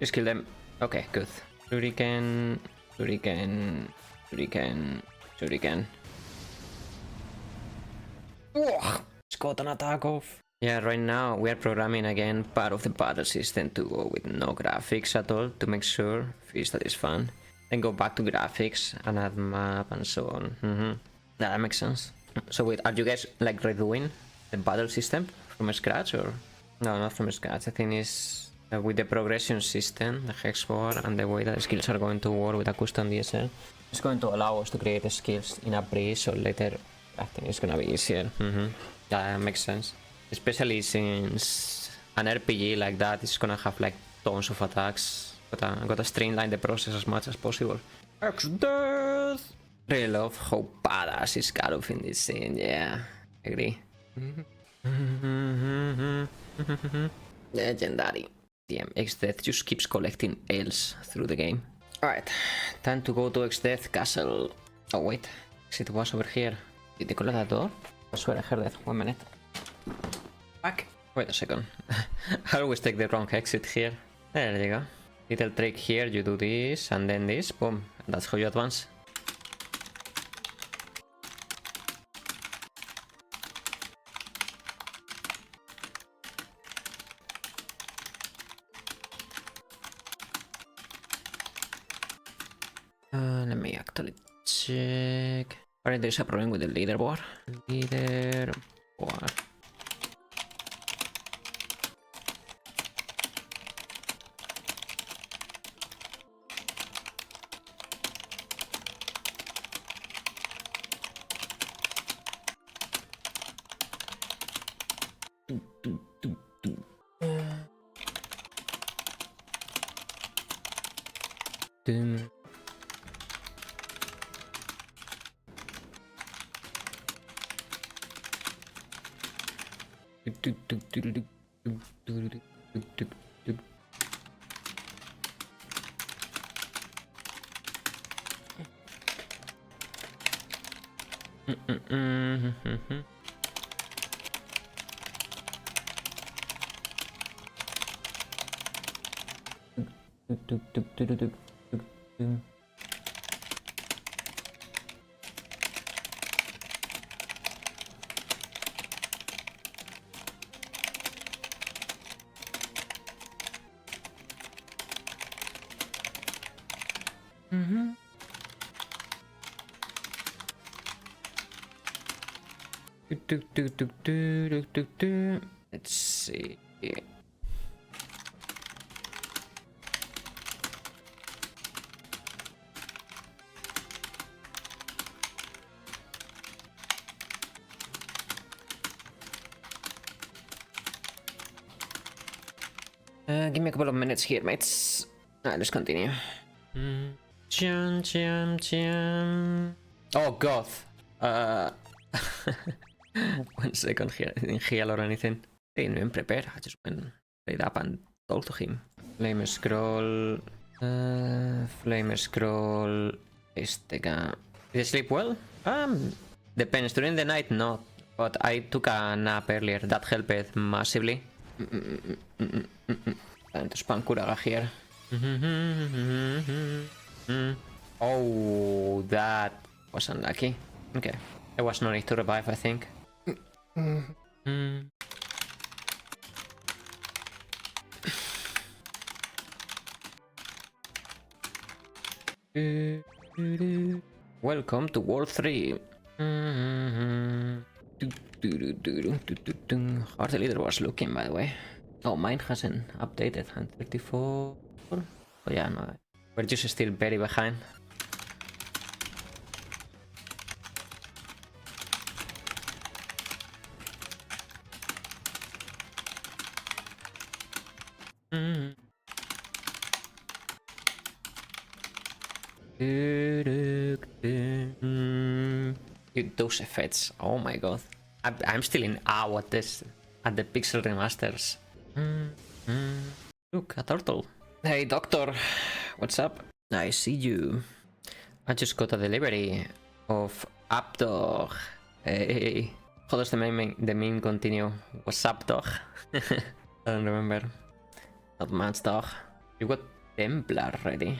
Just kill them. Okay, good. Shuriken. Just got an attack off. Yeah, right now we are programming again part of the battle system to go with no graphics at all to make sure that is fun. Then go back to graphics and add map and so on. That makes sense. So wait, are you guys like redoing the battle system from scratch or? No, not from scratch. The thing is with the progression system, the hex bar, and the way that skills are going to work with a custom DSL, it's going to allow us to create the skills in a breeze, so later I think it's gonna be easier. That makes sense. Especially since an RPG like that is gonna have like tons of attacks. Gotta streamline the process as much as possible. X-Death! Really love how badass is Karuf in this scene, yeah. Agree. Legendary. Damn, X-Death just keeps collecting L's through the game. Alright, time to go to X-Death Castle. Oh wait, it was over here. Did they collect that door? I swear I heard that. 1 minute. Back. Wait a second. I always take the wrong exit here. There you go. Little trick here, you do this and then this. Boom. And that's how you advance. Let me actually check. Alright, there's a problem with the leaderboard. Leaderboard. Doom. Let's see. Give me a couple of minutes here, mates. Let's continue. Oh god. 1 second here. I didn't heal or anything. I didn't even prepare. I just went straight up and talked to him. Flame scroll. Flame scroll. Este guy. Did you sleep well? Depends. During the night, not. But I took a nap earlier. That helped massively. Time to spam Kuraga here. Oh, that was unlucky. Okay. There was no need to revive, I think. Welcome to World 3. How the leader was looking, by the way. Oh, mine hasn't updated. 134. Oh yeah, no. We're just still very behind. Dude, those effects. Oh my god. I'm still in awe at this. At the pixel remasters. Look, a turtle. Hey, doctor. What's up? I see you. I just got a delivery of Updog. Hey. How does the meme continue? What's up, dog? I don't remember. Not much, dog. You got Templar ready.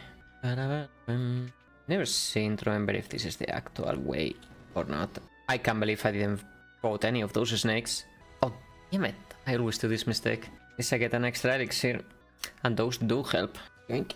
Never seen to remember if this is the actual way or not. I can't believe I didn't vote any of those snakes. Oh, damn it. I always do this mistake. At least I get an extra elixir. And those do help. Yoink.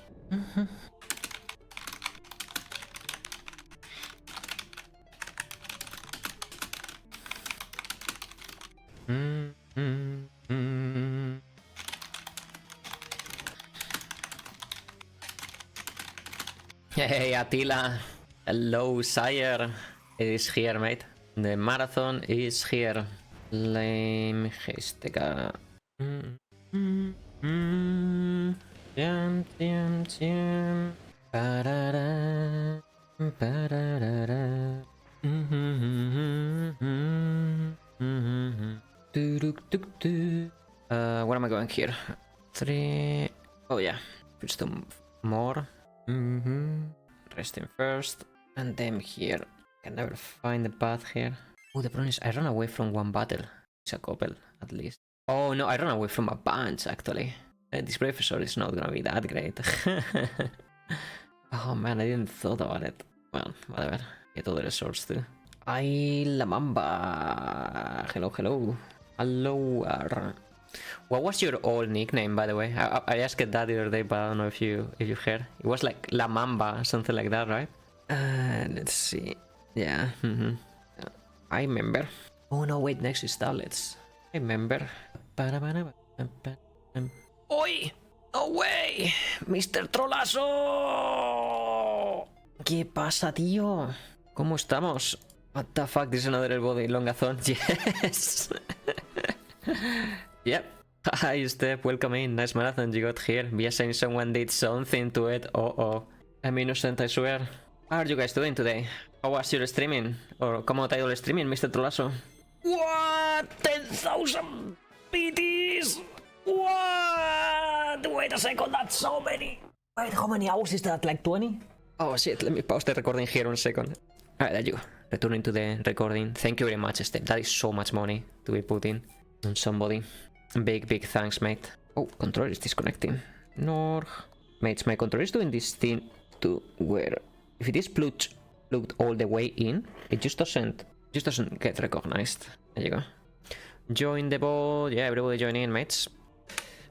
Hey, Attila. Hello, sire. It is here, mate. The marathon is here. Lame Gestega. Jam, jam, jam. Ba-da-da. Ba-da-da-da. Where am I going here? 3. Oh yeah, switch to more. Resting first, and then here. Can never find the path here. Oh, the problem is I ran away from one battle. It's a couple, at least. Oh no, I ran away from a bunch, actually. This professor is not gonna be that great. Oh man, I didn't thought about it. Well, whatever. Get other resorts too. Ay, la mamba. Hello, hello. Hello. What was your old nickname, by the way? I asked that the other day, but I don't know if you heard. It was like La Mamba, something like that, right? Let's see. Yeah. I remember. Oh no, wait, next is tablets. I remember. Oi! No way! Mr. Trolazo! ¿Qué pasa, tío? ¿Cómo estamos? What the fuck? This is another body longathon. Yes! Yep. Hi, Steph. Welcome in. Nice marathon you got here. Be saying someone did something to it. Oh. I'm innocent, I swear. How are you guys doing today? How was your streaming? Or como te ha ido el streaming, Mr. Trolazo? What? 10,000 PTs! What? Wait a second, that's so many. Wait, how many hours is that? Like 20? Oh shit, let me pause the recording here 1 second. Alright, there you go. Returning to the recording. Thank you very much, Steph. That is so much money to be put in on somebody. Big thanks, mate. Oh, controller is disconnecting. Norg. Mates, my controller is doing this thing to where if it is plugged all the way in, it just doesn't get recognized. There you go. Join the ball. Yeah, everybody join in, mates.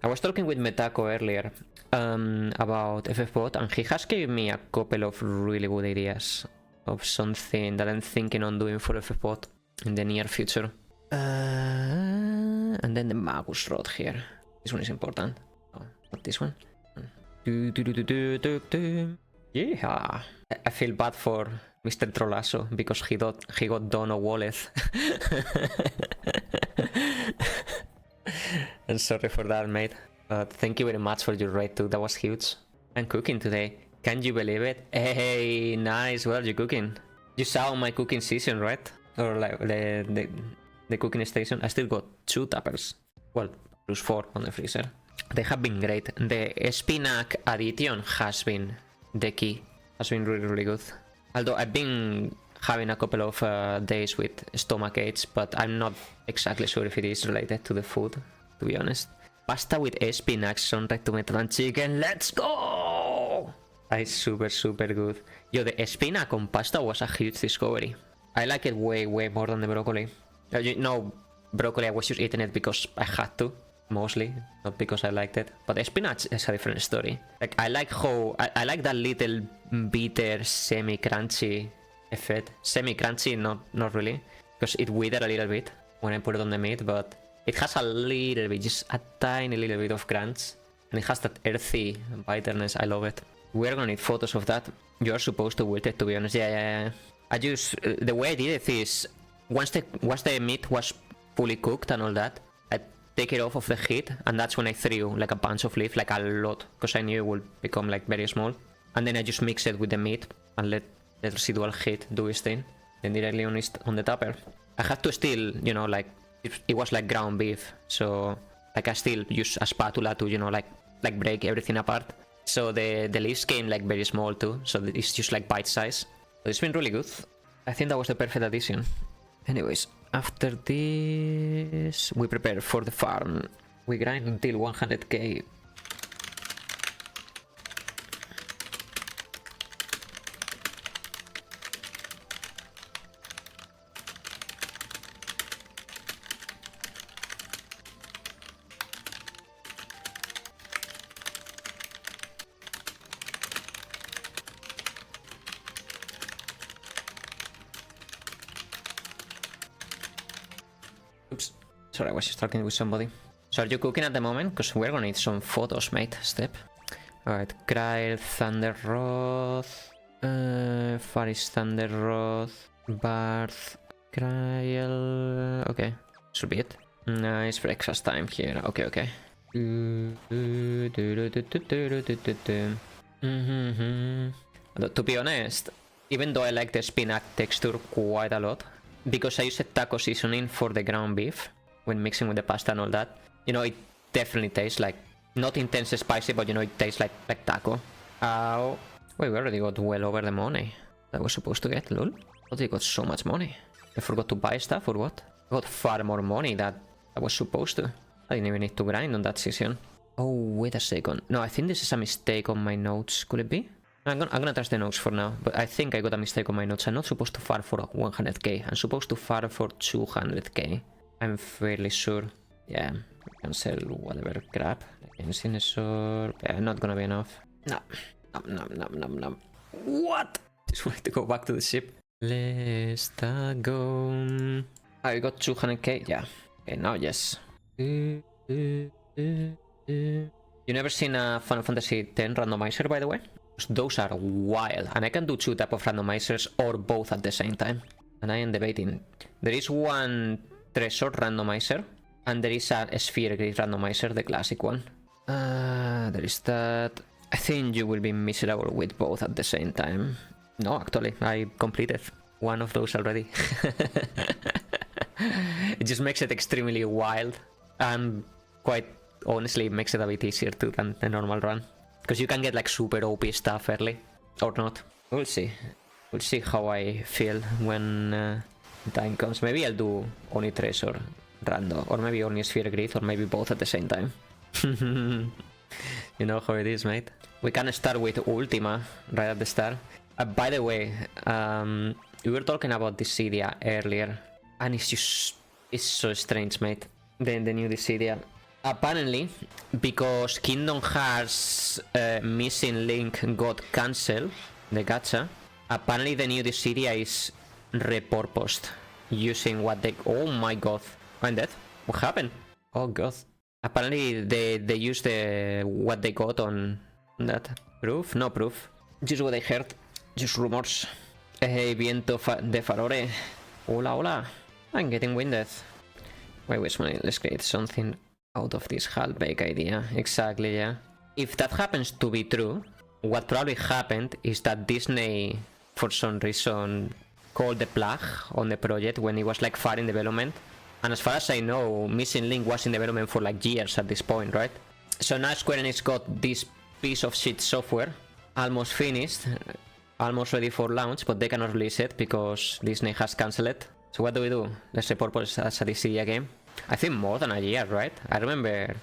I was talking with Metako earlier about FFbot, and he has given me a couple of really good ideas of something that I'm thinking on doing for FFbot in the near future. And then the Magus rod here. This one is important. Oh, not this one. Yeah. I feel bad for Mr. Trollasso because he got done a wallet. I'm sorry for that, mate. But thank you very much for your raid too. That was huge. I'm cooking today. Can you believe it? Hey, nice. What are you cooking? You saw my cooking season, right? Or like the cooking station. I still got 2 tappers. Well, plus 4 on the freezer. They have been great. The spinach addition has been the key. Has been really, really good. Although I've been having a couple of days with stomach aches, but I'm not exactly sure if it is related to the food, to be honest. Pasta with spinach, sunrise tomato and chicken. Let's go! That is super, super good. Yo, the spinach on pasta was a huge discovery. I like it way, way more than the broccoli. You know, broccoli, I was just eating it because I had to. Mostly, not because I liked it. But spinach is a different story. Like, I like how... I like that little bitter, semi-crunchy effect. Semi-crunchy, not really. Because it withered a little bit when I put it on the meat, but it has a little bit, just a tiny little bit of crunch. And it has that earthy bitterness. I love it. We're gonna need photos of that. You're supposed to wilt it, to be honest. Yeah. I just... the way I did it is... Once the meat was fully cooked and all that, take it off of the heat, and that's when I threw like a bunch of leaf, like a lot, because I knew it would become like very small. And then I just mix it with the meat and let the residual heat do its thing, then directly on the tupper. I had to still, you know, like it was like ground beef, so like I still use a spatula to, you know, like break everything apart. So the leaves came like very small too, so it's just like bite size. But it's been really good. I think that was the perfect addition. Anyways, after this, we prepare for the farm. We grind until 100k. Oops, sorry, I was just talking with somebody. So are you cooking at the moment? Because we're gonna need some photos, mate. Step. Alright, Kryl, Thunder Roth, Faris Thunder Roth, Barth, Kryl. Okay, should be it. Nice breakfast time here. Okay. To be honest, even though I like the spinach texture quite a lot, because I use taco seasoning for the ground beef when mixing with the pasta and all that, you know, it definitely tastes like, not intense spicy, but you know, it tastes like taco. Ow. Wait, we already got well over the money that I was supposed to get, lol. But we got so much money. I forgot to buy stuff or what? I got far more money than I was supposed to. I didn't even need to grind on that season. Oh, wait a second. No, I think this is a mistake on my notes. Could it be? I'm gonna trust the notes for now, but I think I got a mistake on my notes. I'm not supposed to farm for 100k. I'm supposed to farm for 200k. I'm fairly sure. Yeah, I can sell whatever crap. Yeah, not gonna be enough. No. What? Just wanted to go back to the ship. Let's go. I got 200k. Yeah. Okay, now yes. You never seen a Final Fantasy X randomizer, by the way? Those are wild, and I can do 2 types of randomizers or both at the same time. And I am debating. There is one treasure randomizer, and there is a sphere grid randomizer, the classic one. There is that. I think you will be miserable with both at the same time. No, actually, I completed one of those already. It just makes it extremely wild, and quite honestly, it makes it a bit easier too than the normal run. Because you can get like super OP stuff early, or not. We'll see. We'll see how I feel when time comes. Maybe I'll do only treasure random, or maybe only sphere grid, or maybe both at the same time. You know how it is, mate. We can start with Ultima right at the start. By the way, we were talking about Dissidia earlier, and it's so strange, mate. The new Dissidia. Apparently, because Kingdom Hearts Missing Link got cancelled, the gacha, apparently the new Dissidia is repurposed using what they... Oh my god. I'm dead. What happened? Oh god. Apparently they used the what they got on that. Proof? No proof. Just what I heard. Just rumors. Hey, viento de farore. Hola, hola. I'm getting winded. Wait, let's create something out of this half-baked idea. Exactly, yeah. If that happens to be true, what probably happened is that Disney, for some reason, called the plug on the project when it was like far in development. And as far as I know, Missing Link was in development for like years at this point, right? So now Square Enix got this piece of shit software almost finished, almost ready for launch, but they cannot release it because Disney has cancelled it. So what do? Let's repurpose as a Dissidia game. I think more than a year, right? I remember,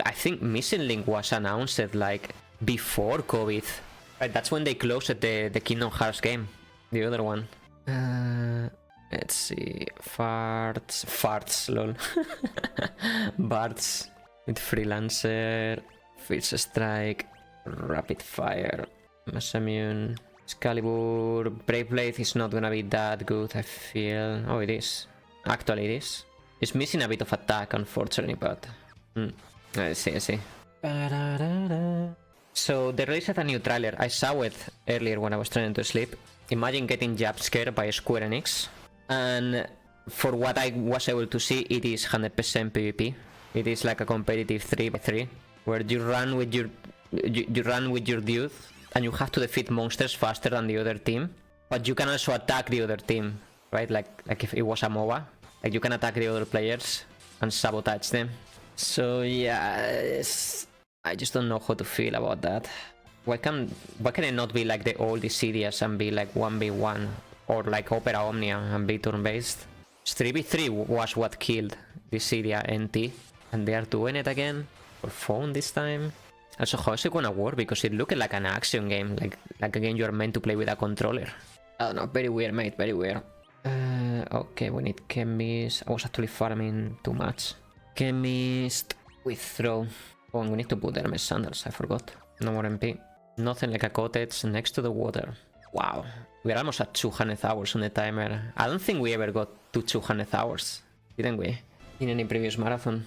I think Missing Link was announced like before COVID. Right, that's when they closed the Kingdom Hearts game, the other one. Let's see, farts, lol. Bards with Freelancer, Fierce Strike, Rapid Fire, Mass Immune, Excalibur. Brave Blade is not gonna be that good, I feel. Oh, it is. Actually, it is. It's missing a bit of attack, unfortunately, but... I see. So, they released a new trailer. I saw it earlier when I was trying to sleep. Imagine getting jump scared by Square Enix. And for what I was able to see, it is 100% PvP. It is like a competitive 3v3, where you run with your dude, and you have to defeat monsters faster than the other team. But you can also attack the other team, right? Like if it was a MOBA. Like you can attack the other players and sabotage them. So yeah, I just don't know how to feel about that. Why can it not be like the old Dissidias and be like 1v1 or like Opera Omnia and be turn-based? 3v3 was what killed Dissidia NT, and they are doing it again for phone this time. Also, how is it gonna work? Because it looked like an action game, like a game you're meant to play with a controller. I don't know, very weird, mate, very weird. Okay, we need Chemist. I was actually farming too much. Chemist with throw. Oh, and we need to put Hermes sandals, I forgot. No more MP. Nothing like a cottage next to the water. Wow, we're almost at 200 hours on the timer. I don't think we ever got to 200 hours, didn't we? In any previous marathon.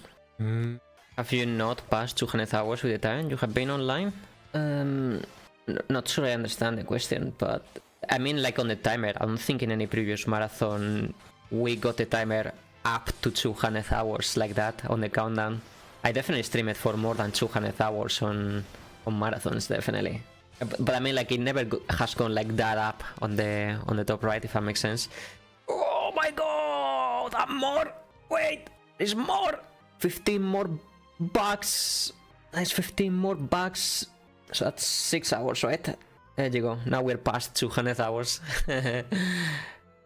Have you not passed 200 hours with the time you have been online? Not sure I understand the question, but I mean like on the timer. I don't think in any previous marathon we got the timer up to 200 hours like that on the countdown. I definitely stream it for more than 200 hours on marathons, definitely. But I mean like it never has gone like that up on the top right, if that makes sense. Oh my god! I'm more! Wait! There's more! 15 more bucks! Nice, 15 more bucks. So that's 6 hours, right? There you go. Now we're past 200 hours.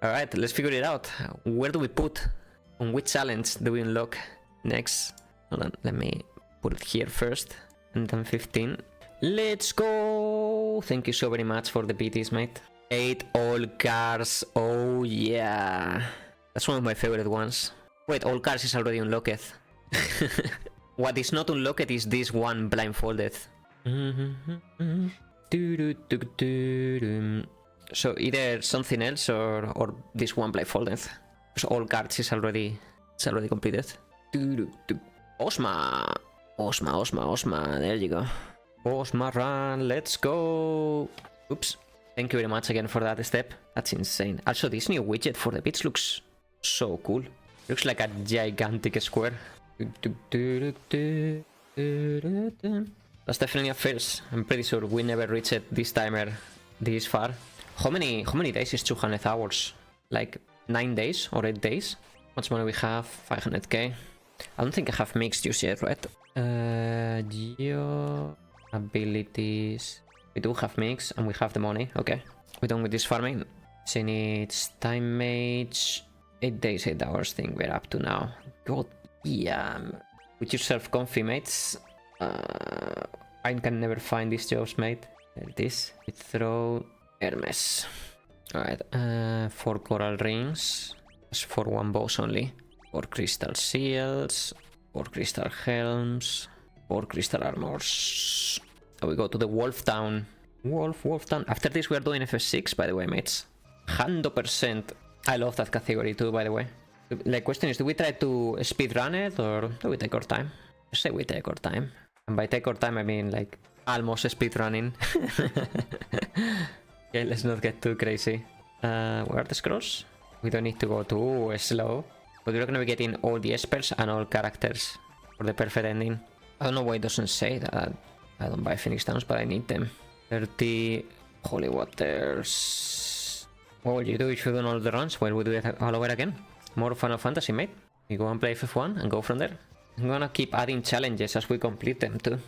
Alright, let's figure it out. Where do we put? On which challenge do we unlock next? Hold on, let me put it here first. And then 15. Let's go! Thank you so very much for the BTs, mate. 8 all cars. Oh yeah. That's one of my favorite ones. Wait, all cars is already unlocked. What is not unlocked is this one blindfolded. So either something else or this one blindfolded. Because all cards is already completed. Osma, there you go. Osma run, let's go. Oops. Thank you very much again for that step. That's insane. Also, this new widget for the beats looks so cool. Looks like a gigantic square. That's definitely a first. I'm pretty sure we never reached this timer this far. How many days is 200 hours? Like 9 days or 8 days? What's money we have? 500k. I don't think I have mixed use yet, right? Geo abilities. We do have mix and we have the money. Okay. We're done with this farming. She needs time mage. 8 days, 8 hours thing we're up to now. God damn. With yourself comfy, mates. I can never find these jobs, mate. There it is. We throw Hermes. Alright. 4 coral rings. That's for 1 boss only. 4 crystal seals. 4 crystal helms, 4 crystal armors. We go to the Wolf Town. Wolf Town. After this we are doing FS6, by the way, mates. 100%. I love that category too, by the way. The question is, do we try to speedrun it or do we take our time? I say we take our time. And by take our time, I mean like almost speedrunning. Okay, let's not get too crazy. Where are the scrolls? We don't need to go too slow. But we're gonna be getting all the espers and all characters for the perfect ending. I don't know why it doesn't say that. I don't buy Phoenix Towns, but I need them. 30 holy waters. What will you do if you do all the runs? Well, we do it all over again. More Final Fantasy, mate. We go and play FF1 and go from there. I'm gonna keep adding challenges as we complete them too.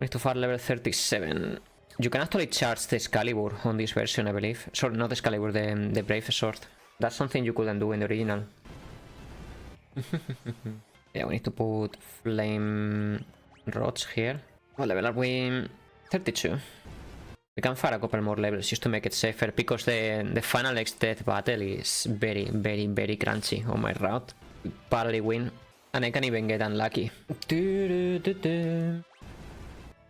Need to farm level 37. You can actually charge the Excalibur on this version, I believe. Sorry, not the Excalibur, the Brave Sword. That's something you couldn't do in the original. Yeah, we need to put flame rods here. What level are we? 32. We can fire a couple more levels just to make it safer, because the final X-Death battle is very crunchy on my route. We barely win, and I can even get unlucky.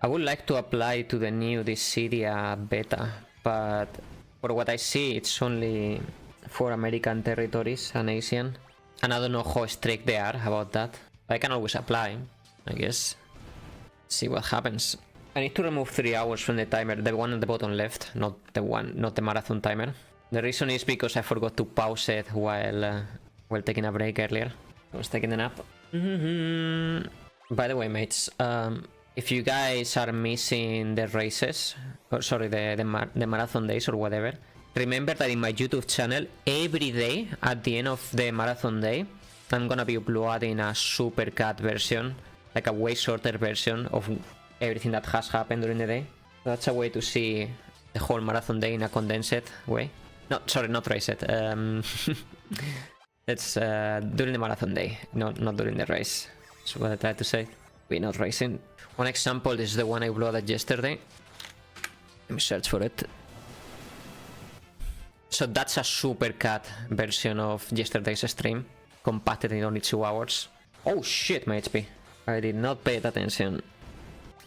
I would like to apply to the new Dissidia beta, but for what I see, it's only for American territories and Asian. And I don't know how strict they are about that. I can always apply, I guess. See what happens. I need to remove 3 hours from the timer, the one at the bottom left, not the marathon timer. The reason is because I forgot to pause it while taking a break earlier. I was taking a nap. By the way, mates, if you guys are missing the races, or sorry, the marathon days or whatever, remember that in my YouTube channel, every day at the end of the marathon day, I'm gonna be uploading a Supercut version, like a way shorter version of everything that has happened during the day. So that's a way to see the whole marathon day in a condensed way. No, sorry, not race it. It's during the marathon day, not during the race. That's what I tried to say. We're not racing. One example is the one I uploaded yesterday. Let me search for it. So that's a Supercut version of yesterday's stream, compacted in only 2 hours. Oh shit, my HP. I did not pay attention.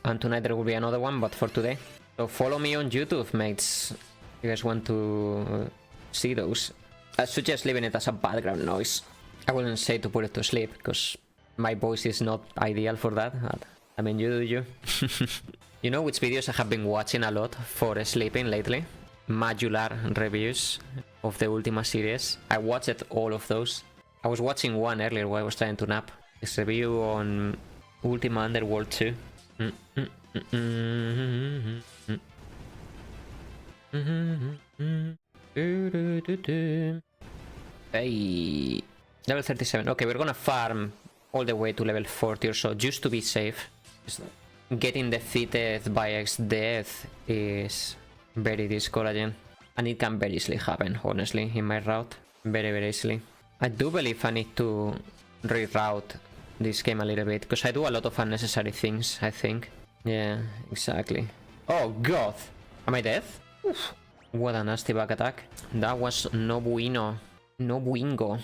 And tonight there will be another one, but for today. So follow me on YouTube, mates. If you guys want to see those. I suggest leaving it as a background noise. I wouldn't say to put it to sleep, because my voice is not ideal for that. I mean, you do you. You know which videos I have been watching a lot for sleeping lately? Modular reviews of the Ultima series. I watched all of those. I was watching one earlier while I was trying to nap. This review on Ultima Underworld 2. Hey, level 37. Okay, we're gonna farm all the way to level 40 or so, just to be safe. Getting defeated by X-Death is very discouraging, and it can very easily happen, honestly, in my route. Very easily. I do believe I need to reroute this game a little bit, because I do a lot of unnecessary things, I think. Yeah, exactly. Oh god! Am I dead? Oof. What a nasty back attack. That was no bueno. No buingo.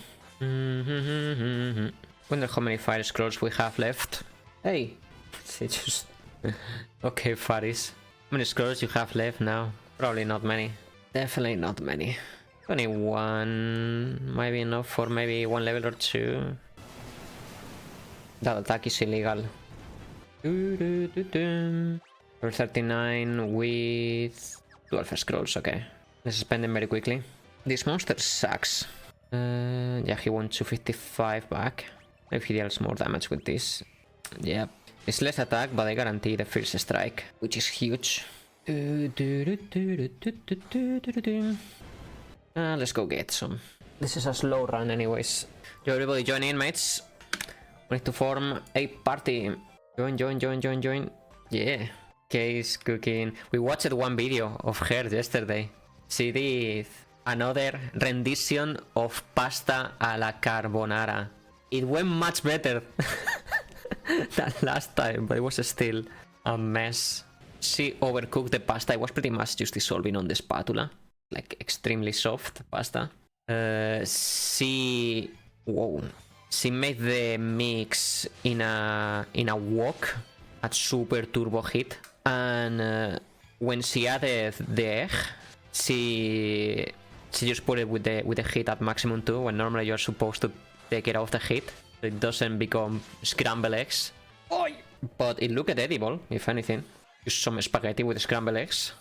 Wonder how many fire scrolls we have left. Hey! It's just... Okay, Faris. How many scrolls you have left now? Probably not many. Definitely not many. 21 might be enough for maybe 1 level or 2. That attack is illegal. Level 39 with 12 scrolls, okay. Let's spend them very quickly. This monster sucks. Yeah, he wants 255 back. Maybe he deals more damage with this. Yeah. It's less attack, but I guarantee the first strike, which is huge. Let's go get some. This is a slow run anyways. Yo, everybody join in, mates. We need to form a party. Join. Yeah. Case cooking. We watched one video of her yesterday. She did another rendition of pasta a la carbonara. It went much better than last time, but it was still a mess. She overcooked the pasta. It was pretty much just dissolving on the spatula. like extremely soft pasta. She made the mix in a wok at super turbo heat, and when she added the egg, she just put it with the heat at maximum too, when normally you're supposed to take it off the heat so it doesn't become scrambled eggs. But it looked edible, if anything. Just some spaghetti with scrambled eggs.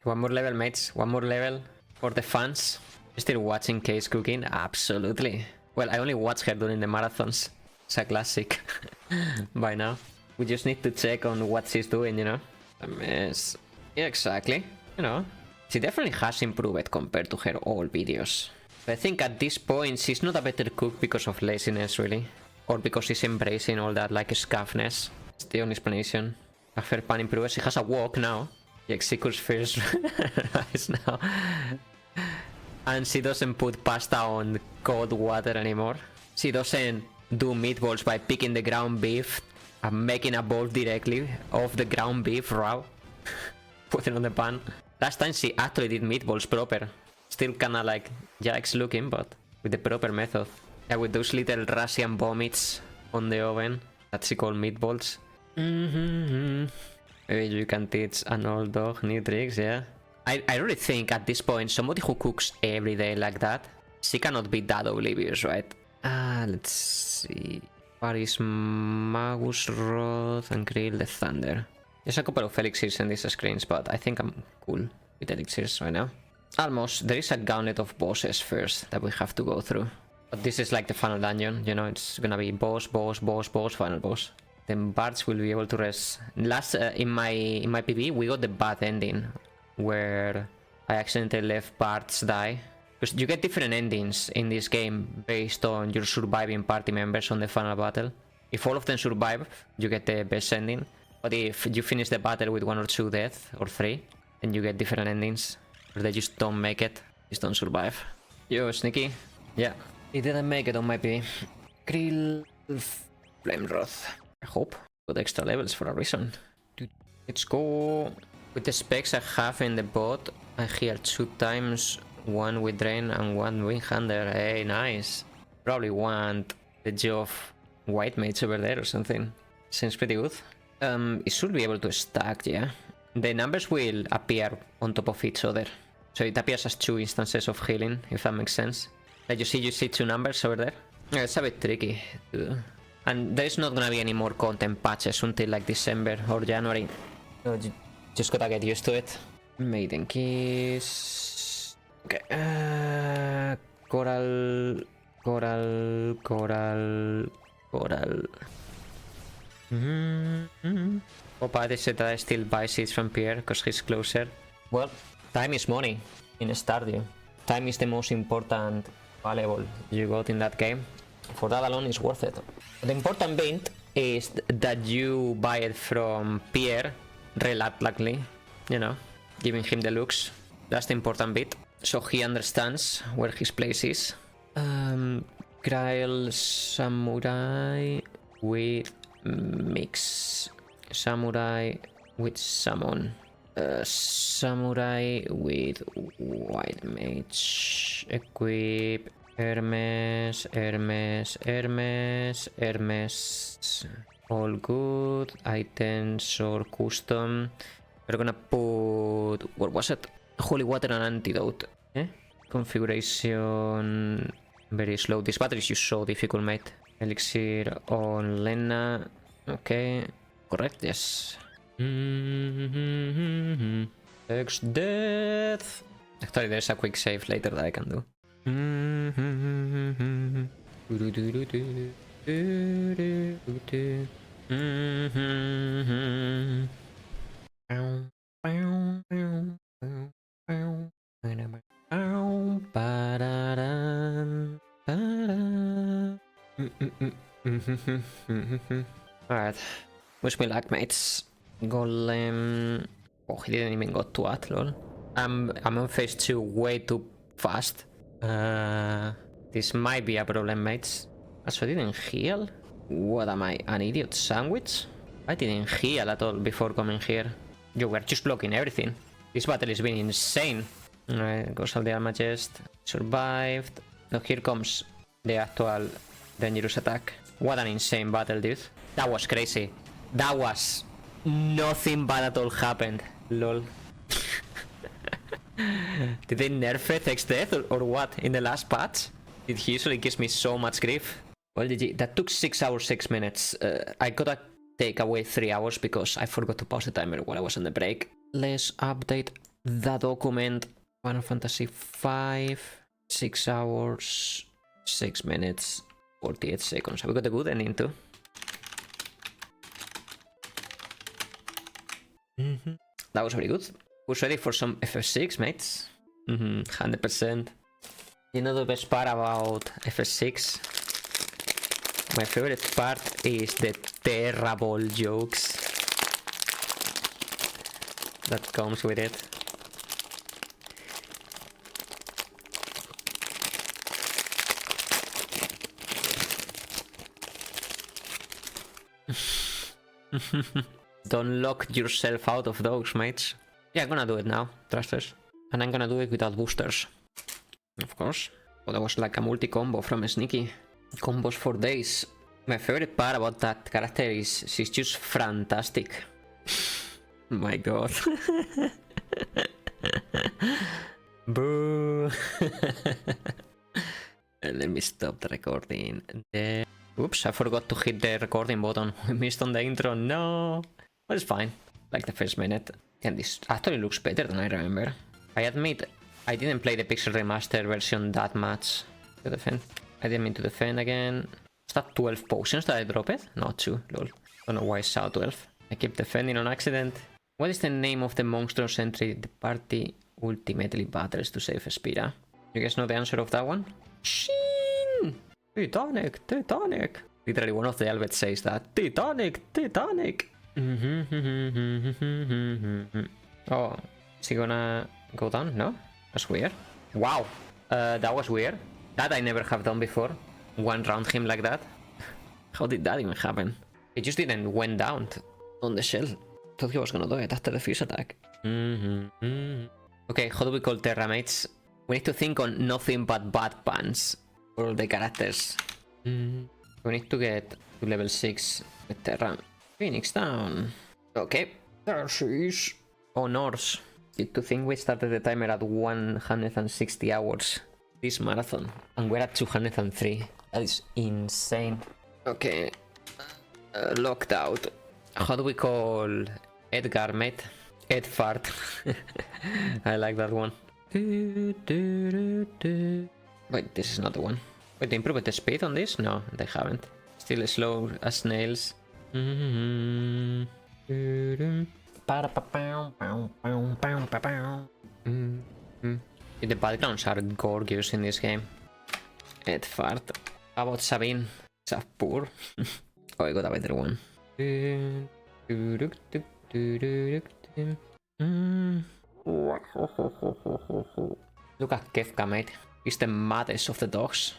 One more level, mates. One more level for the fans. Still watching Case cooking? Absolutely. Well, I only watch her during the marathons. It's a classic by now. We just need to check on what she's doing, you know? A mess. Yeah, exactly. You know, she definitely has improved compared to her old videos. But I think at this point, she's not a better cook because of laziness, really. Or because she's embracing all that, like, scuffness. It's the only explanation. Her pan improves. She has a wok now. She executes first rice now. And she doesn't put pasta on cold water anymore. She doesn't do meatballs by picking the ground beef and making a bowl directly off the ground beef raw. Put it on the pan. Last time she actually did meatballs proper. Still kinda like yikes looking, but with the proper method. Yeah, with those little Russian vomits on the oven that she called meatballs. Maybe you can teach an old dog new tricks, yeah. I really think at this point, somebody who cooks every day like that, she cannot be that oblivious, right? Let's see. What is Magus Rod and Grill the Thunder? There's a couple of elixirs in these screens, but I think I'm cool with elixirs right now. Almost. There is a gauntlet of bosses first that we have to go through. But this is like the final dungeon, you know, it's gonna be boss, final boss. Then bards will be able to rest. Last, in my PV, we got the bad ending, where I accidentally left bards die. Because you get different endings in this game based on your surviving party members on the final battle. If all of them survive, you get the best ending. But if you finish the battle with 1 or 2 deaths, or 3, then you get different endings. Or they just don't make it, just don't survive. Yo, Sneaky. Yeah, he didn't make it on my PV. Grill Flamewrath. I hope. Got extra levels for a reason. Let's go. With the specs I have in the bot, I heal 2 times, 1 with Drain and 1 Windhander. Hey, nice. Probably want the job White Mage over there or something. Seems pretty good. It should be able to stack, yeah. The numbers will appear on top of each other. So it appears as 2 instances of healing, if that makes sense. Like you see 2 numbers over there. Yeah, it's a bit tricky to do. And there's not gonna be any more content patches until like December or January. So you just gotta get used to it. Maiden Kiss. Okay. Coral. Opa, they said that I still buy seeds from Pierre because he's closer. Well, time is money in Stardew. Time is the most important valuable you got in that game. For that alone, it's worth it. The important bit is that you buy it from Pierre reluctantly, you know, giving him the looks. That's the important bit. So he understands where his place is. Grail Samurai with mix. Samurai with Salmon. Samurai with White Mage. Equip. Hermes. All good. Items or custom. We're gonna put... what was it? Holy Water and Antidote. Configuration... very slow. This battle is just so difficult, mate. Elixir on Lena. Okay. Correct, yes. X death. Actually, there's a quick save later that I can do. Alright. Wish me luck, mates. Golem... oh, he didn't even got to at, lol. I'm on phase 2 way too fast. This might be a problem, mates. Also, I didn't heal? What am I, an idiot sandwich? I didn't heal at all before coming here. You were just blocking everything. This battle has been insane. Alright, goes all the Almagest. Survived. Now here comes the actual dangerous attack. What an insane battle, dude. That was crazy. That was... nothing bad at all happened. Lol. Did they nerf it X Death or what in the last patch? It usually gives me so much grief. Well, GG. That took 6 hours, 6 minutes. I gotta take away 3 hours because I forgot to pause the timer while I was on the break. Let's update the document. Final Fantasy 5, 6 hours, 6 minutes, 48 seconds. Have we got a good ending too? That was very good. Who's ready for some FF6, mates? 100%. You know the best part about FF6? My favorite part is the terrible jokes that comes with it. Don't lock yourself out of those, mates. Yeah, I'm gonna do it now, trust us. And I'm gonna do it without boosters. Of course. But that was like a multi-combo from Sneaky. Combos for days. My favorite part about that character is she's just fantastic. My god. Boo. Let me stop the recording there. Oops, I forgot to hit the recording button. We missed on the intro, no. But it's fine. Like the first minute. And this actually looks better than I remember. I admit, I didn't play the Pixel Remaster version that much to defend. I didn't mean to defend again. Is that 12 potions that I dropped? No, 2, lol. Don't know why I saw 12. I keep defending on accident. What is the name of the monstrous entry the party ultimately battles to save Spira? You guys know the answer of that one? Shin! Titanic! Titanic! Literally one of the Albets says that. Titanic! Titanic! Oh, is he gonna go down? No? That's weird. Wow! That was weird. That I never have done before. One round him like that. How did that even happen? It just didn't went down on the shell. Thought he was gonna do it after the fuse attack. Okay, how do we call Terra, mates? We need to think on nothing but bad puns for all the characters. We need to get to level 6 with Terra. Phoenix down. Okay, there she is. Honors. Good to think we started the timer at 160 hours. This marathon. And we're at 203. That is insane. Okay. Locked out. How do we call Edgar, mate? Ed Fart. I like that one. Wait, this is not the one. Wait, they improved the speed on this? No, they haven't. Still as slow as snails. The backgrounds are gorgeous in this game. Ed Fart. How about Sabine? Sapur. Oh, I got a better one. Look at Kefka, mate. He's the maddest of the dogs.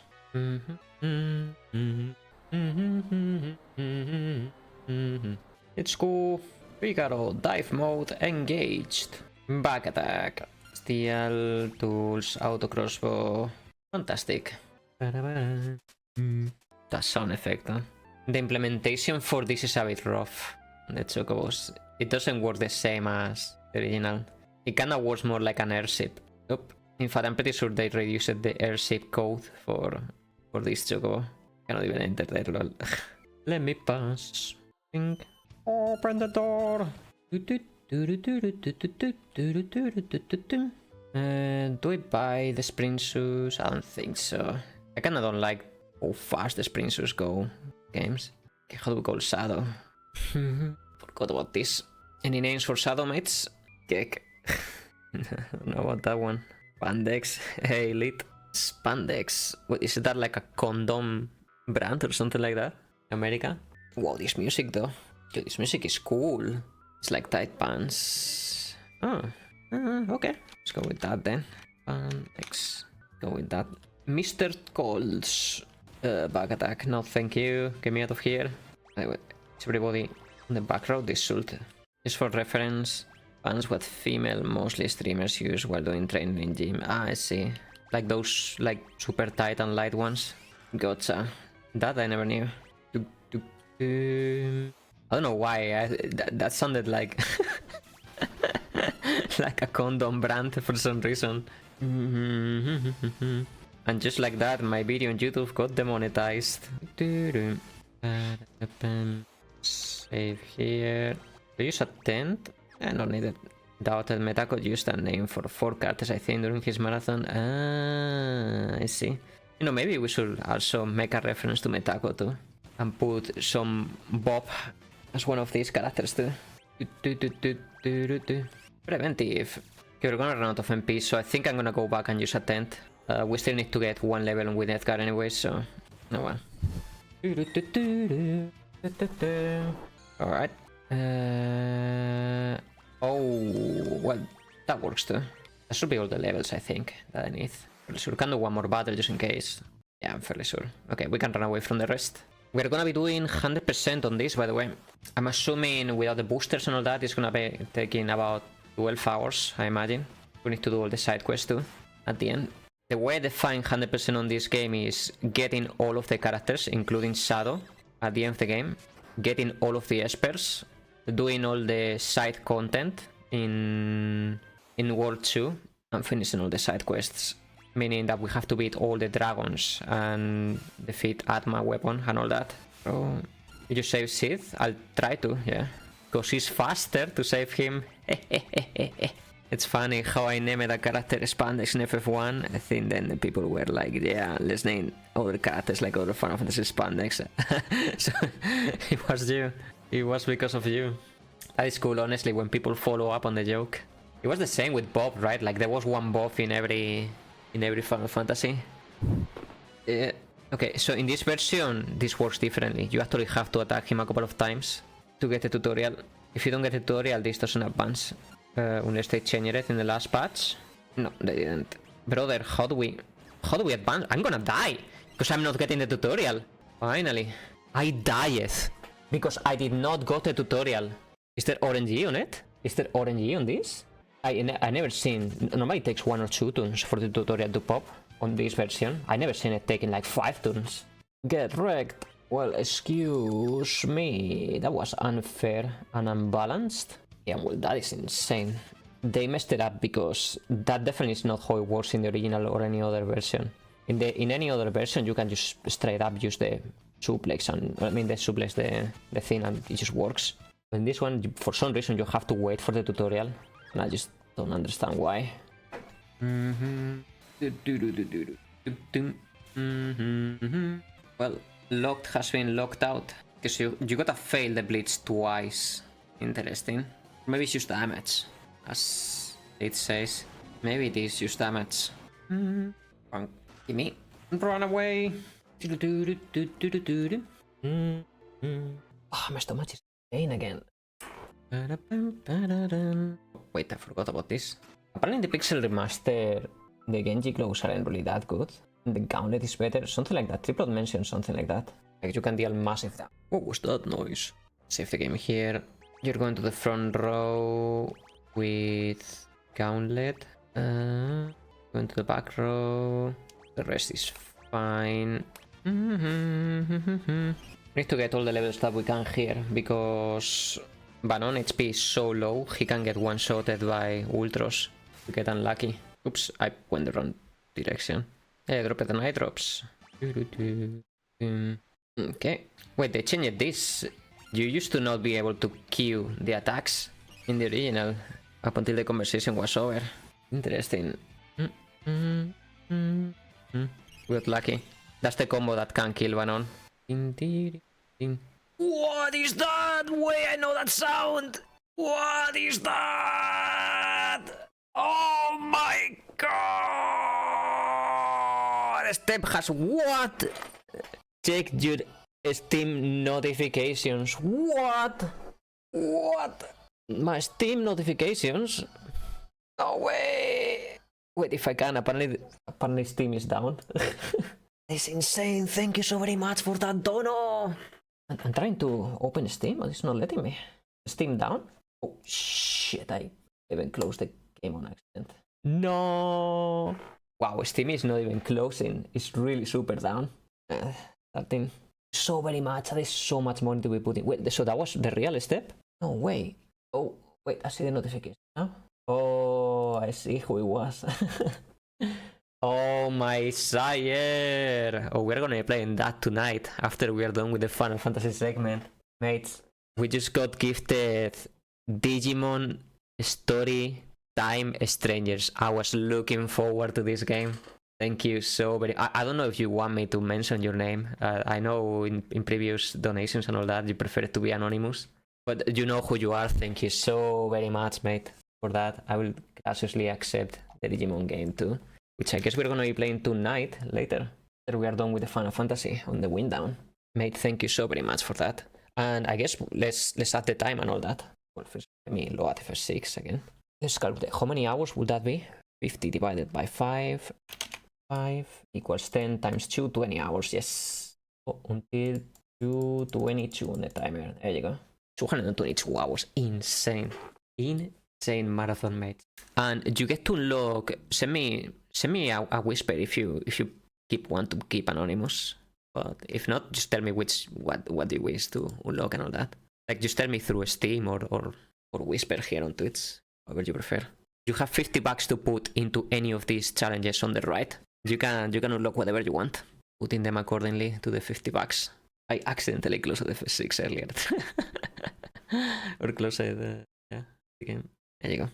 It's cool. Figaro, dive mode engaged. Back attack. Steel, tools, auto crossbow. Fantastic. That sound effect, huh? The implementation for this is a bit rough. The chocobos. It doesn't work the same as the original. It kinda works more like an airship. Oop. In fact, I'm pretty sure they reduced the airship code for this chocobo. Cannot even enter there, lol. Let me pass. Open the door. Do I buy the spring shoes? I don't think so. I kinda don't like how fast the spring shoes go. Games. Okay, how do we call Shadow? Forgot about this. Any names for Shadow, mates? Kek. Don't know about that one. Spandex. Hey, Elite. Spandex. What, is that like a condom brand or something like that? America? Wow, this music though. Yo, this music is cool. It's like tight pants. Oh. Okay. Let's go with that then. Spandex. Go with that. Mr. Cold's back attack. No, thank you. Get me out of here. Anyway, it's everybody on the back row. This ult is for reference. Pants what female mostly streamers use while doing training in gym. Ah, I see. Like those like super tight and light ones. Gotcha. That I never knew. I don't know why. That sounded like like a condom brand for some reason. And just like that, my video on YouTube got demonetized. Save here. Do you use a tent? I don't need it. Doubted Meta could use that name for 4 cards, I think, during his marathon. Ah, I see. You know, maybe we should also make a reference to Metako too. And put some Bob as one of these characters too. Preventive. Okay, we're gonna run out of MP, so I think I'm gonna go back and use a tent. We still need to get 1 level with Edgar anyway, so... Oh well. Alright. Oh, well, that works too. That should be all the levels, I think, that I need. Fairly sure. Can do one more battle just in case. Yeah, I'm fairly sure. Okay, we can run away from the rest. We're gonna be doing 100% on this, by the way. I'm assuming without the boosters and all that, it's gonna be taking about 12 hours, I imagine. We need to do all the side quests too, at the end. The way I define 100% on this game is getting all of the characters, including Shadow, at the end of the game. Getting all of the espers, doing all the side content in World 2, and finishing all the side quests. Meaning that we have to beat all the dragons and defeat Atma weapon and all that. Oh, did you save Sith? I'll try to, yeah. Because it's faster to save him. It's funny how I named a character Spandex in FF1. I think then the people were like, yeah, let's name other characters like other Final Fantasy Spandex. So it was you. It was because of you. That is cool, honestly, when people follow up on the joke. It was the same with Bob, right? Like there was one Bob in every Final Fantasy. Okay, so in this version, this works differently. You actually have to attack him a couple of times to get the tutorial. If you don't get the tutorial, this doesn't advance. Unless they changed it in the last patch. No, they didn't. Brother, how do we advance? I'm gonna die because I'm not getting the tutorial. Finally, I died because I did not got the tutorial. Is there RNG on it? Is there RNG on this? I never seen. Normally it takes 1 or 2 turns for the tutorial to pop on this version. I never seen it taking like 5 turns. Get wrecked. Well, excuse me. That was unfair and unbalanced. Yeah, well, that is insane. They messed it up because that definitely is not how it works in the original or any other version. In any other version, you can just straight up use the suplex and the thing, and it just works. In this one, for some reason, you have to wait for the tutorial, and I just don't understand why. Well, locked has been locked out because you gotta fail the blitz twice. Interesting. Maybe it's just damage, as it says. Maybe it is just damage. Give me. Run away. Oh, my stomach is pain again. Wait, I forgot about this. Apparently the Pixel Remaster, the Genji glows aren't really that good. And the Gauntlet is better, something like that. Triplot mentioned something like that. Like you can deal massive damage. What was that noise? Save the game here. You're going to the front row with Gauntlet. Going to the back row. The rest is fine. We need to get all the levels that we can here because Banon HP is so low, he can get one-shotted by Ultros to get unlucky. Oops, I went the wrong direction. Yeah, I dropped the night drops. Okay. Wait, they changed this. You used to not be able to queue the attacks in the original up until the conversation was over. Interesting. We got lucky. That's the combo that can kill Banon. What is that? Wait, I know that sound! What is that? Oh my god! Step has what? Check your Steam notifications. What? What? My Steam notifications? No way! Wait, if I can, apparently Steam is down. It's insane. Thank you so very much for that dono. I'm trying to open Steam, but it's not letting me. Steam down? Oh shit, I even close the game on accident. No! Wow, Steam is not even closing. It's really super down. That thing. So very much. There's so much money to be put in. Wait, so that was the real step? No way. Oh, wait, I see the notification now. Oh, I see who it was. Oh my sire! Oh, we're gonna be playing that tonight after we are done with the Final Fantasy segment. Mates, we just got gifted Digimon Story Time Strangers. I was looking forward to this game. Thank you so very much. I don't know if you want me to mention your name. I know in previous donations and all that you prefer it to be anonymous. But you know who you are. Thank you so very much, mate, for that. I will graciously accept the Digimon game too. Which I guess we're gonna be playing tonight, later. After we are done with the Final Fantasy on the wind down. Mate, thank you so very much for that. And I guess let's add the time and all that. Well, first, let me load FS6 again. Let's calculate. How many hours would that be? 50 divided by 5. 5 equals 10 times 2, 20 hours, yes. Oh, until 2:22 on the timer. There you go. 222 hours. Insane. Insane marathon, mate. And you get to unlock. Send me a whisper if you want to keep anonymous. But if not, just tell me what you wish to unlock and all that. Like just tell me through Steam or whisper here on Twitch, however you prefer. You have $50 to put into any of these challenges on the right. You can unlock whatever you want, putting them accordingly to the $50. I accidentally closed the F6 earlier. Or closed the game. There you go.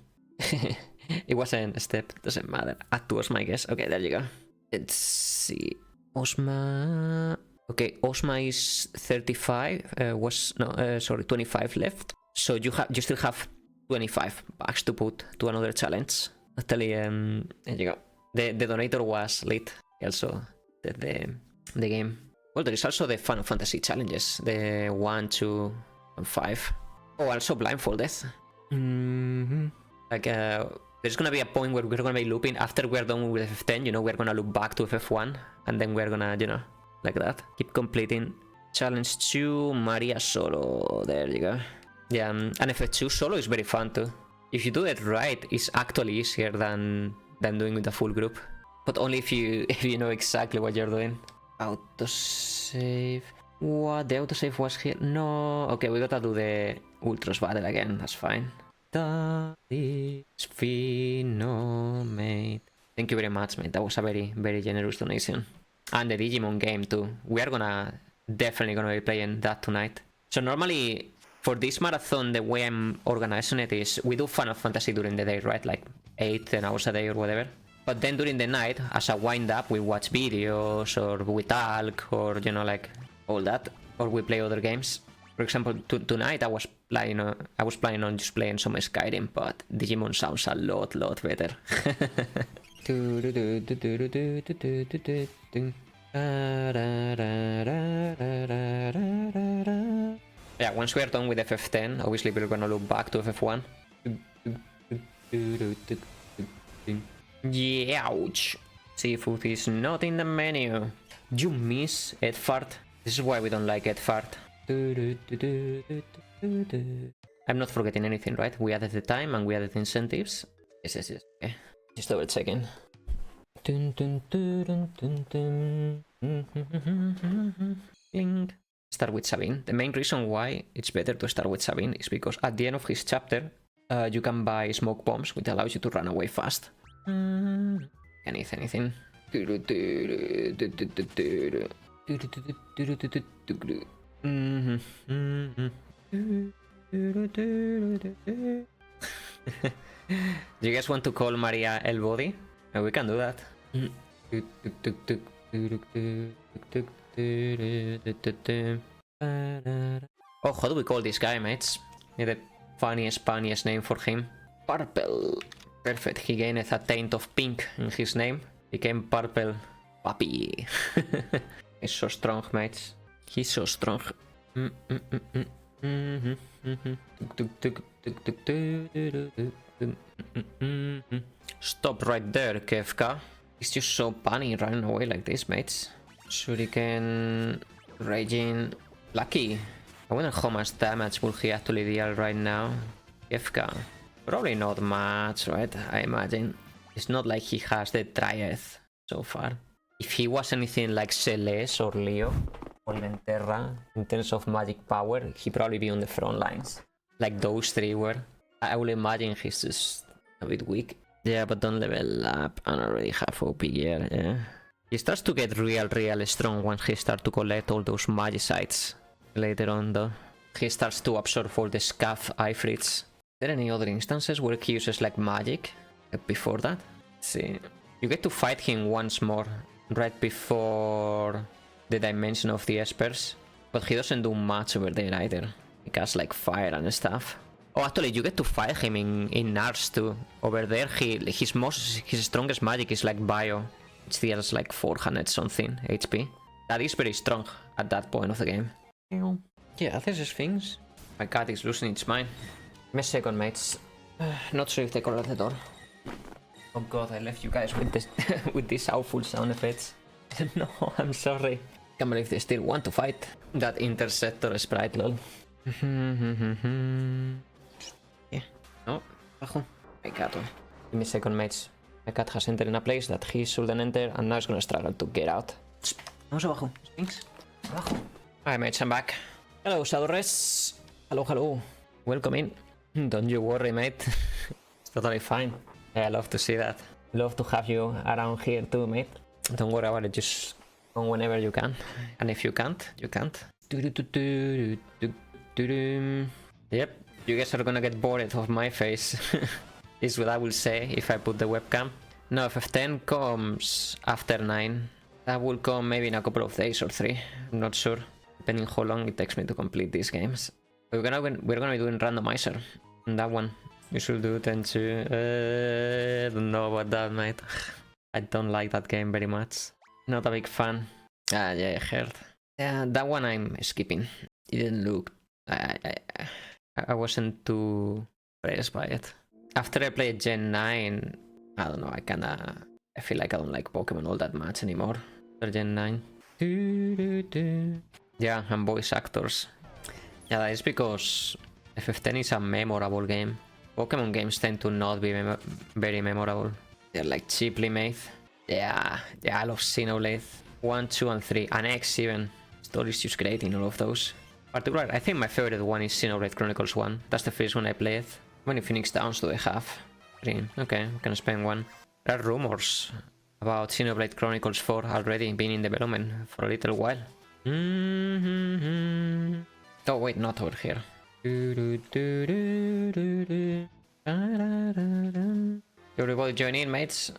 It wasn't a step, doesn't matter. Add to Osma, I guess. Okay, there you go. Let's see. Osma. Okay, Osma is 35. 25 left. So you still have $25 to put to another challenge. Actually, there you go. The donator was late. He also did the game. Well, there is also the Final Fantasy challenges. The 1, 2, and 5. Oh, also blindfolded. Like, there's gonna be a point where we're gonna be looping after we're done with FF10, you know, we're gonna loop back to FF1, and then we're gonna, you know, like that. Keep completing. Challenge 2, Maria Solo. There you go. Yeah, and FF2 solo is very fun too. If you do it right, it's actually easier than doing with a full group. But only if you know exactly what you're doing. Autosave. What? The autosave was here? No. Okay, we gotta do the Ultros battle again. That's fine. That is Fino, mate. Thank you very much, mate. That was a very, very generous donation. And the Digimon game too. We are definitely gonna be playing that tonight. So normally for this marathon, the way I'm organizing it is we do Final Fantasy during the day, right? Like 8-10 hours a day or whatever. But then during the night, as a wind up, we watch videos or we talk or, you know, like all that. Or we play other games. For example, tonight I was planning on just playing some Skyrim, but Digimon sounds a lot better. Yeah, once we are done with FF10, obviously we're gonna look back to FF1. Yeah, ouch. Seafood is not in the menu. You miss Edfart? This is why we don't like Edfart. I'm not forgetting anything, right? We added the time and we added incentives. Yes. Okay. Just double checking. Start with Sabine. The main reason why it's better to start with Sabine is because at the end of his chapter, you can buy smoke bombs, which allows you to run away fast. Anything. Do you guys want to call Maria El Body? We can do that. Oh, how do we call this guy, mates? Need the funniest name for him. Purple. Perfect. He gained a taint of pink in his name. Became Purple Puppy. He's so strong, mates. He's so strong. Stop right there, Kefka. He's just so punny running away like this, mates. Shuriken, Raging, Lucky. I wonder how much damage will he actually deal right now. Kefka. Probably not much, right? I imagine. It's not like he has the Trieth so far. If he was anything like Celeste or Leo or even Terra in terms of magic power, he'd probably be on the front lines. Like those three were. I will imagine he's just a bit weak. Yeah, but don't level up and already have OP gear, yeah. He starts to get real strong once he starts to collect all those magicites later on though. He starts to absorb all the scaff ifrits. Are there any other instances where he uses like magic before that? Let's see. You get to fight him once more right before the dimension of the espers, but he doesn't do much over there either. He casts like fire and stuff. Oh, actually, you get to fight him in Nars too. Over there, his strongest magic is like bio. It deals like 400 something HP. That is very strong at that point of the game. Yeah, this is things. My cat is losing its mind. Give me a second, mates. Not sure if they call at the door. Oh god, I left you guys with this with these awful sound effects. No, I'm sorry. Can't believe they still want to fight. That interceptor sprite, lol. Yeah. No, bajo. My cat. Give me a second, mates. My cat has entered in a place that he shouldn't enter and now is gonna struggle to get out. Vamos abajo. Thanks. Abajo. Alright, mates, I'm back. Hello, Shadowres. Hello. Welcome in. Don't you worry, mate. It's totally fine. Yeah, I love to see that. Love to have you around here too, mate. Don't worry about it, just come whenever you can. And if you can't, you can't. Yep, you guys are gonna get bored of my face. Is what I will say if I put the webcam. No, FF10 comes after 9. That will come maybe in a couple of days or 3. I'm not sure, depending how long it takes me to complete these games. We're gonna be doing randomizer on that one. You should do 10 too. I don't know about that, mate. I don't like that game very much. Not a big fan. Ah, yeah, I heard. Yeah, that one I'm skipping. It didn't look... I wasn't too impressed by it. After I played Gen 9, I don't know, I feel like I don't like Pokemon all that much anymore. After Gen 9. Yeah, and voice actors. Yeah, that is because FF10 is a memorable game. Pokemon games tend to not be very memorable. They're like cheaply made. Yeah, I love Xenoblade 1, 2 and 3, and X even. Story's just great in all of those. Particularly, I think my favorite one is Xenoblade Chronicles 1. That's the first one I played. How many Phoenix Downs do I have? 3. Okay, we can spend 1. There are rumors about Xenoblade Chronicles 4 already being in development for a little while. Oh wait, not over here. Everybody join in, mates.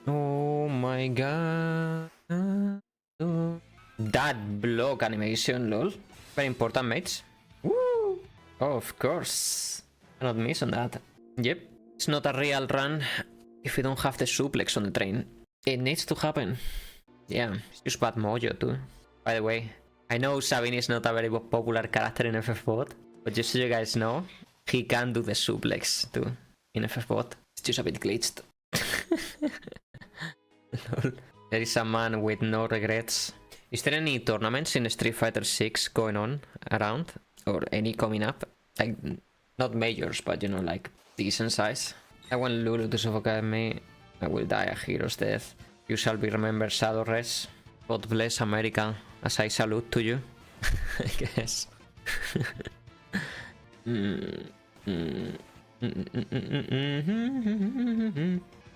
Oh my god. That block animation, lol. Very important, mates. Woo! Oh, of course. Cannot miss on that. Yep. It's not a real run if we don't have the suplex on the train. It needs to happen. Yeah, it's just bad mojo too. By the way, I know Sabine is not a very popular character in FFbot, but just so you guys know, he can do the suplex too in FFbot. It's just a bit glitched. There is a man with no regrets. Is there any tournaments in Street Fighter 6 going on around? Or any coming up? Like, not majors, but you know, like decent size. I want Lulu to suffocate me. I will die a hero's death. You shall be remembered, Shadowres. God bless America, as I salute to you. I guess.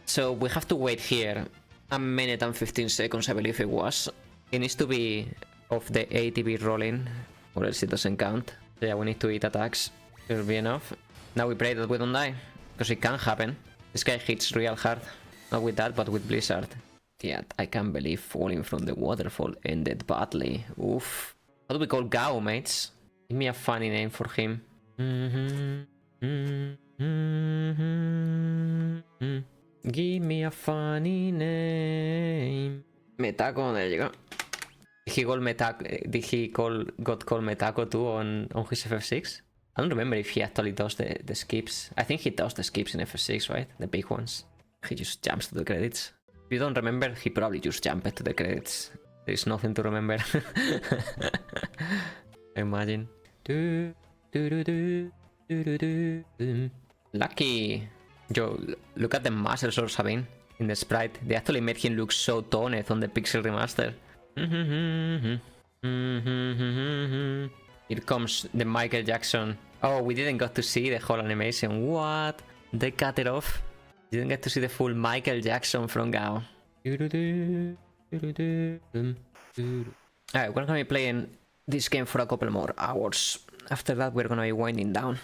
So we have to wait here a minute and 15 seconds, I believe it was. It needs to be of the ATB rolling, or else it doesn't count. So yeah, we need to eat attacks. It'll be enough. Now we pray that we don't die, because it can happen. This guy hits real hard. Not with that, but with Blizzard. Yeah, I can't believe falling from the waterfall ended badly. Oof. How do we call Gao, mates? Give me a funny name for him. Give me a funny name. Metako, there you go. Did he call Metako? Did he got called Metako too on his FF6? I don't remember if he actually does the skips. I think he does the skips in FF6, right? The big ones. He just jumps to the credits. If you don't remember, he probably just jumped to the credits. There's nothing to remember. Imagine. Lucky. Yo, look at the muscles of Sabine in the sprite. They actually made him look so toned on the Pixel remaster. Here comes the Michael Jackson. Oh, we didn't get to see the whole animation. What? They cut it off. Didn't get to see the full Michael Jackson from Gao. Alright, we're gonna be playing this game for a couple more hours. After that, we're gonna be winding down.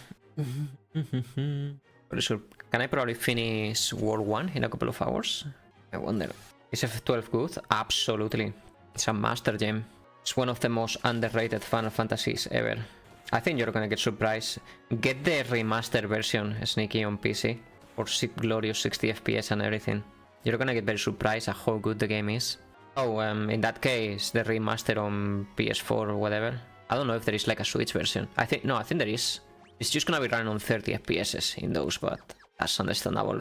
Can I probably finish World 1 in a couple of hours? I wonder. Is FF12 good? Absolutely. It's a master gem. It's one of the most underrated Final Fantasies ever. I think you're gonna get surprised. Get the remaster version, Sneaky, on PC. For glorious 60 FPS and everything. You're gonna get very surprised at how good the game is. Oh, in that case, the remaster on PS4 or whatever. I don't know if there is like a Switch version. I think there is. It's just gonna be running on 30 FPS in those, but that's understandable,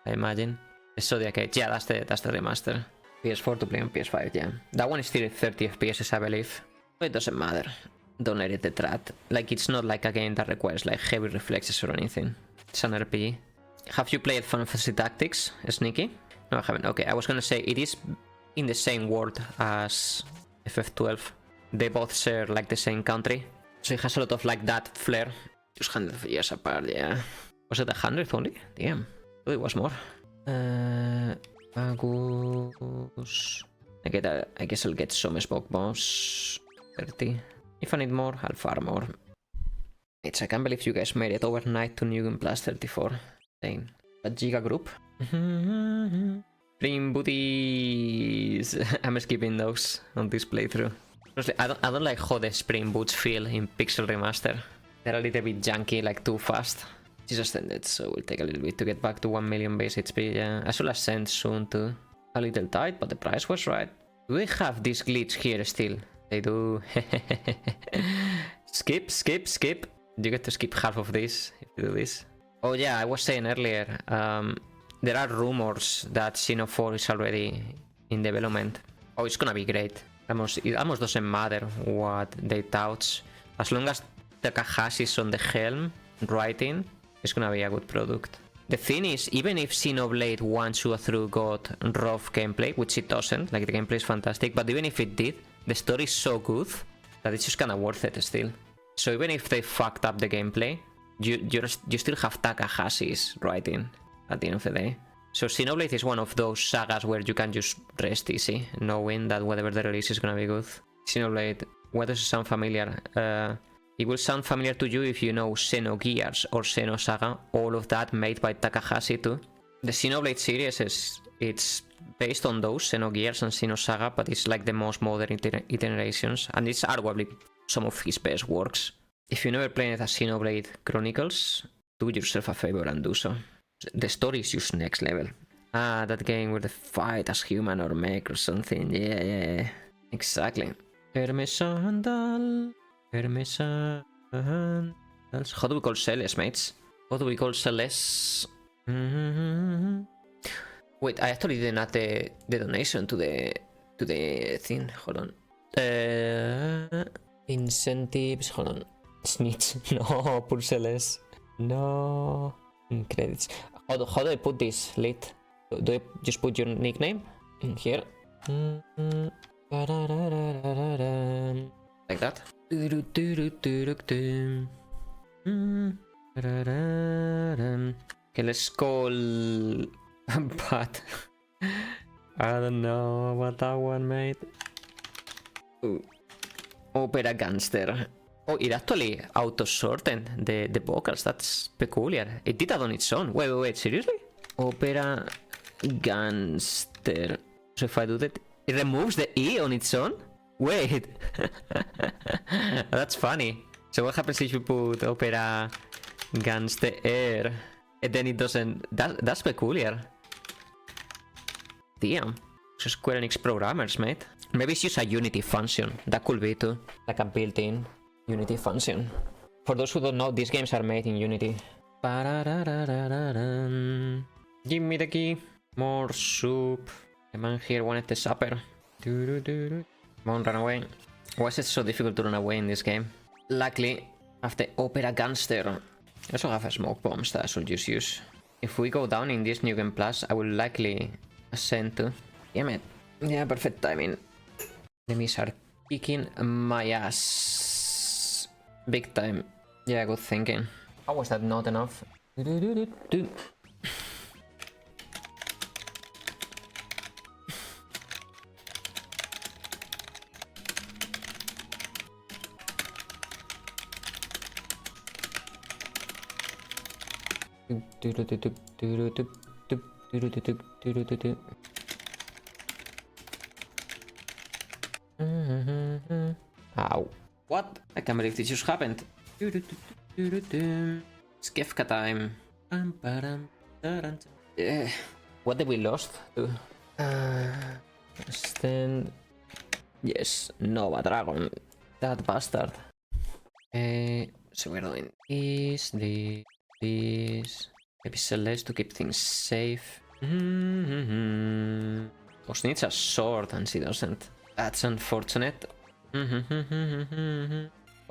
I imagine. The Zodiac Age, yeah, that's the remaster. PS4 to play on PS5, yeah. That one is still 30 FPS, I believe. But it doesn't matter. Don't let it detract. Like, it's not like a game that requires like heavy reflexes or anything. It's an RPG. Have you played Final Fantasy Tactics, Sneaky? No, I haven't. Okay, I was gonna say it is in the same world as FF12. They both share like the same country. So it has a lot of like that flair. Just 100 years apart, yeah. Was it 100 only? Damn. Oh, it was more. Magus. I guess I'll get some smoke bombs. 30. If I need more, I'll farm more. I can't believe you guys made it overnight to New Game Plus 34. Dang. A Giga group. Dream booties. I'm skipping those on this playthrough. Honestly, I don't like how the spring boots feel in Pixel Remaster. They're a little bit janky, like too fast. It's just ended, so we'll take a little bit to get back to 1 million base HP. Yeah, I should ascend soon too. A little tight, but the price was right. Do they have this glitch here still? They do. Skip. You get to skip half of this if you do this. Oh yeah, I was saying earlier, there are rumors that Xeno 4 is already in development. Oh, it's gonna be great. It almost doesn't matter what they touch. As long as Takahashi is on the helm writing, it's gonna be a good product. The thing is, even if Xenoblade 1, 2, or 3 got rough gameplay, which it doesn't, like the gameplay is fantastic, but even if it did, the story is so good that it's just kinda worth it still. So even if they fucked up the gameplay, you still have Takahashi's writing at the end of the day. So Xenoblade is one of those sagas where you can just rest easy, knowing that whatever the release is gonna be good. Xenoblade, why does it sound familiar? It will sound familiar to you if you know Xenogears or Xenosaga, all of that made by Takahashi too. The Xenoblade series it's based on those Xenogears and Xenosaga, but it's like the most modern iterations, and it's arguably some of his best works. If you never played as Xenoblade Chronicles, do yourself a favor and do so. The story is just next level. Ah, that game where the fight as human or mech or something. Yeah. Exactly. Hermes Sandal. Hermes Sandals. How do we call Celes, mates? What do we call Celes? Wait, I actually didn't add the donation to the thing. Hold on. Incentives. Hold on. Snitch. No, poor Celes. No. Credits. How do I put this? Lit? Do I just put your nickname in here? Like that? Okay, let's call... But... I don't know about that one, mate. Ooh. Opera Gangster. Oh, it actually auto-sorted the vocals. That's peculiar. It did that on its own. Wait, seriously? Opera Gangster. So if I do that, it removes the E on its own? Wait. That's funny. So what happens if you put Opera Gangster and then it doesn't... That's peculiar. Damn. So Square Enix programmers, mate. Maybe it's just a Unity function. That could be too. Like a built-in Unity function. For those who don't know, these games are made in Unity. Give me the key. More soup. The man here wanted the supper. Come on, run away. Why is it so difficult to run away in this game? Luckily, I have the Opera Gangster. I also have a smoke bombs that I should just use. If we go down in this New Game Plus, I will likely ascend too. Damn it. Yeah, perfect timing. Enemies are kicking my ass. Big time. Yeah, good thinking. How was that not enough? Ow. What? I can't believe this just happened. Skefka time. What did we lost to? Stand. Yes, Nova Dragon. That bastard. So we're doing this. Maybe Celeste to keep things safe. Boss needs a sword and she doesn't. That's unfortunate. Oh,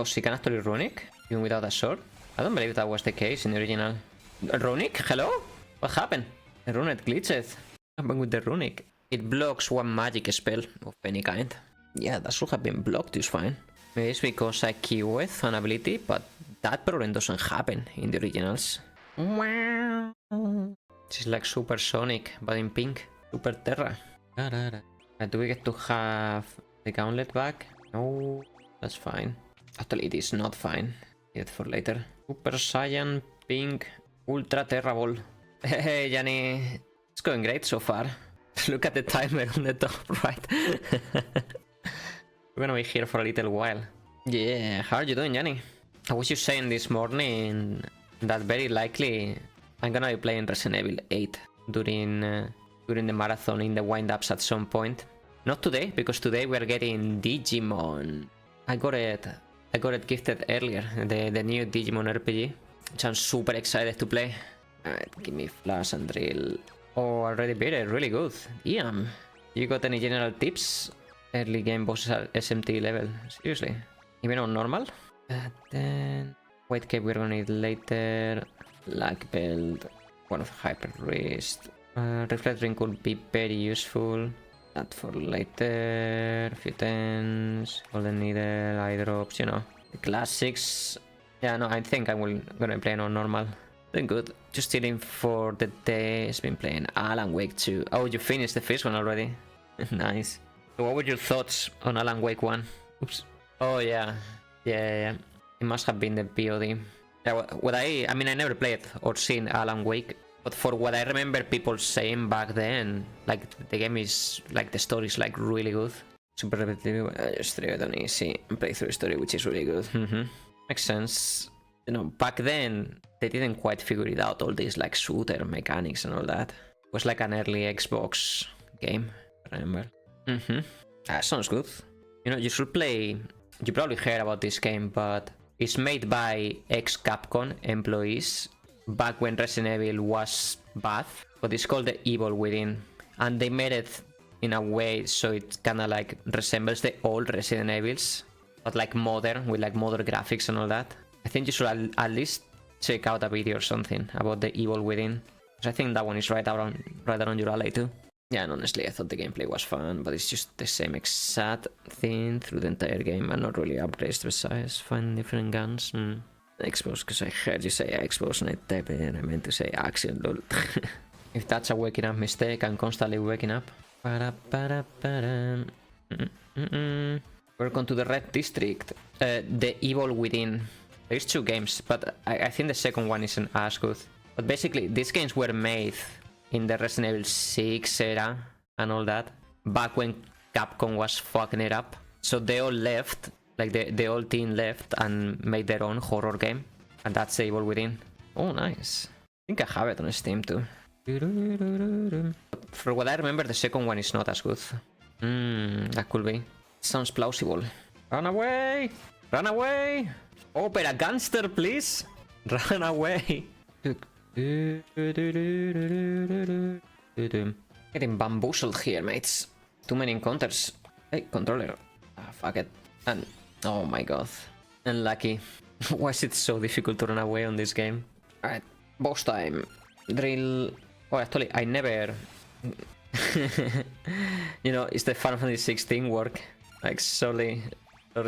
she can actually runic even without a sword? I don't believe that was the case in the original. Runic? Hello? What happened? The runic glitched. What happened with the runic? It blocks one magic spell of any kind. Yeah, that should have been blocked just fine. Maybe it's because I queue with an ability, but that problem doesn't happen in the originals. She's like Super Sonic, but in pink. Super Terra. Do we get to have the gauntlet back? No, that's fine. Actually, it is not fine. Yet for later. Super Saiyan, pink, Ultra Terra Ball. Hey, Yanni. It's going great so far. Look at the timer on the top right. We're gonna be here for a little while. Yeah, how are you doing, Yanni? I was just saying this morning that very likely I'm gonna be playing Resident Evil 8 during the marathon in the wind-ups at some point. Not today, because today we're getting Digimon. I got it gifted earlier, the new Digimon RPG, which I'm super excited to play. Alright, give me Flash and Drill. Oh, already beat it, really good. Damn. You got any general tips? Early game bosses are SMT level. Seriously? Even on normal? Then... White Cape we're gonna need later. Lag Belt. One of Hyper Wrist. Reflect Ring could be very useful. That for later. Few tens. Golden Needle, Eye Drops, you know. The classics. Yeah, no, I think I'm gonna be playing on normal. Doing good. Just chilling for the day. It's been playing Alan Wake 2. Oh, you finished the first one already? Nice. So what were your thoughts on Alan Wake 1? Oops. Oh, yeah. Yeah. It must have been the POD. Yeah, I mean, I never played or seen Alan Wake, but for what I remember people saying back then, like, the game is, like, the story is, like, really good. Super repetitive. I just threw it on easy and play through the story, which is really good. Makes sense. You know, back then, they didn't quite figure it out, all these, like, shooter mechanics and all that. It was like an early Xbox game, I remember. That sounds good. You know, you should play... You probably heard about this game, but it's made by ex-Capcom employees back when Resident Evil was bad, but it's called The Evil Within. And they made it in a way so it kinda like resembles the old Resident Evils, but like modern, with like modern graphics and all that. I think you should at least check out a video or something about The Evil Within, because I think that one is right around your alley too. Yeah, and honestly, I thought the gameplay was fun, but it's just the same exact thing through the entire game and not really upgrades besides finding different guns. Xbox, because I heard you say Xbox and I typed it and I meant to say Axiom, lol. If that's a waking up mistake, I'm constantly waking up. Welcome to the Red District. The Evil Within. There's two games, but I think the second one isn't as good. But basically, these games were made in the Resident Evil 6 era and all that, back when Capcom was fucking it up. So they all left, like the whole team left and made their own horror game. And that's The Evil Within. Oh, nice. I think I have it on Steam too. But for what I remember, the second one is not as good. That could be. Sounds plausible. Run away! Run away! Opera gangster, please! Run away! Getting bamboozled here, mates. Too many encounters. Hey, controller. Ah, fuck it. And oh my god. Unlucky. Why is it so difficult to run away on this game? Alright, boss time. Drill. Oh, actually, I never. You know, it's the Final Fantasy 16 work. Like, sorry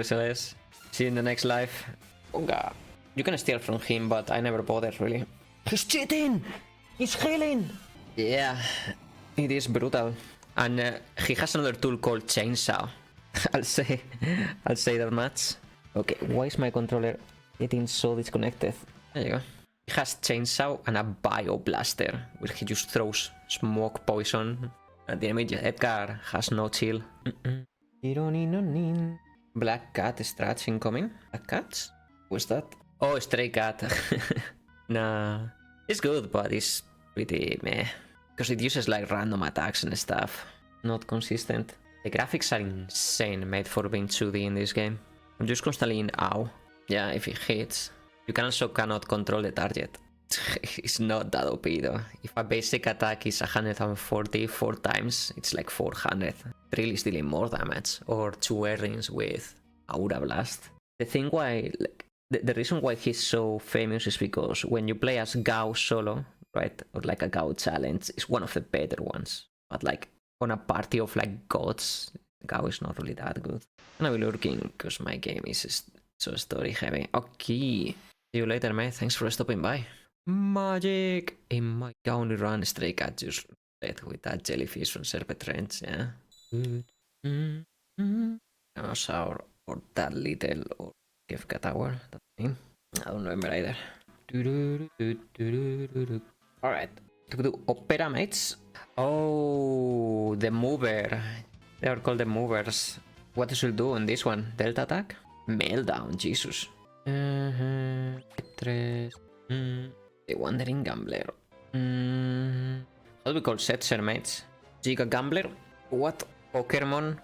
Celeste. See you in the next life. Oh god. You can steal from him, but I never bothered really. He's cheating! He's healing! Yeah, it is brutal. And he has another tool called Chainsaw. I'll say that much. Okay, why is my controller getting so disconnected? There you go. He has Chainsaw and a Bio Blaster, where he just throws smoke poison. And the enemy Edgar has no chill. Black Cat Strats incoming. Black Cats? What's that? Oh, Stray Cat. Nah. It's good, but it's pretty meh. Because it uses like random attacks and stuff. Not consistent. The graphics are insane made for being 2D in this game. I'm just constantly in awe. Yeah, if it hits. You can also cannot control the target. It's not that OP though. If a basic attack is 140 4 times, it's like 400. Drill is dealing more damage. Or 2 air-rings with Aura Blast. The thing why, like, the reason why he's so famous is because when you play as Gao solo, right, or like a Gao challenge, it's one of the better ones. But like on a party of like gods, Gao is not really that good. And I'll be lurking because my game is so story heavy. Okay, see you later, mate. Thanks for stopping by. Magic! In my only run, Stray Cat just dead with that jellyfish from Serpent Range, yeah. Dinosaur or that little or Kefka Tower, that thing. I don't remember either. Alright, to do Opera Mates. Oh, the mover. They are called the movers. What should we do on this one? Delta attack? Meltdown, Jesus. The Wandering Gambler. How do we call Setzer mates? Giga Gambler? What? Pokemon?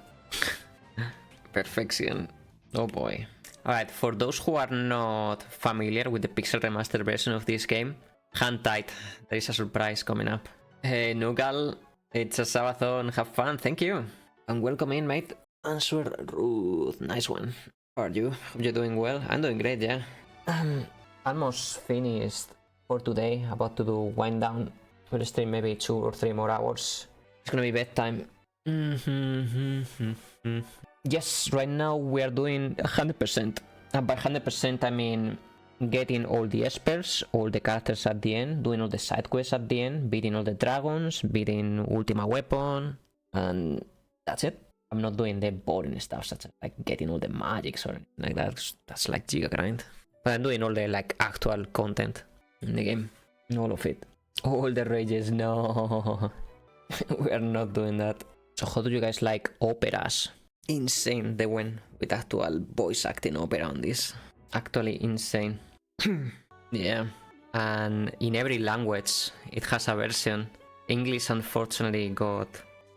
Perfection. Oh boy. Alright, for those who are not familiar with the Pixel Remastered version of this game, hang tight, there is a surprise coming up. Hey Nugal, it's a Sabathon, have fun, thank you. And welcome in, mate. Answer Ruth, nice one. How are you? Hope you're doing well. I'm doing great, yeah. Almost finished for today, about to do wind down. We'll stream maybe 2 or 3 more hours. It's gonna be bedtime. Yes, right now we are doing 100%. And by 100% I mean getting all the espers, all the characters at the end, doing all the side quests at the end, beating all the dragons, beating Ultima Weapon, and that's it. I'm not doing the boring stuff such as like getting all the magics or anything like that. That's like giga grind. But I'm doing all the like actual content in the game. All of it. All the rages, no. We are not doing that. So how do you guys like operas? Insane, they went with actual voice acting opera on this. Actually insane. Yeah. And in every language it has a version. English unfortunately got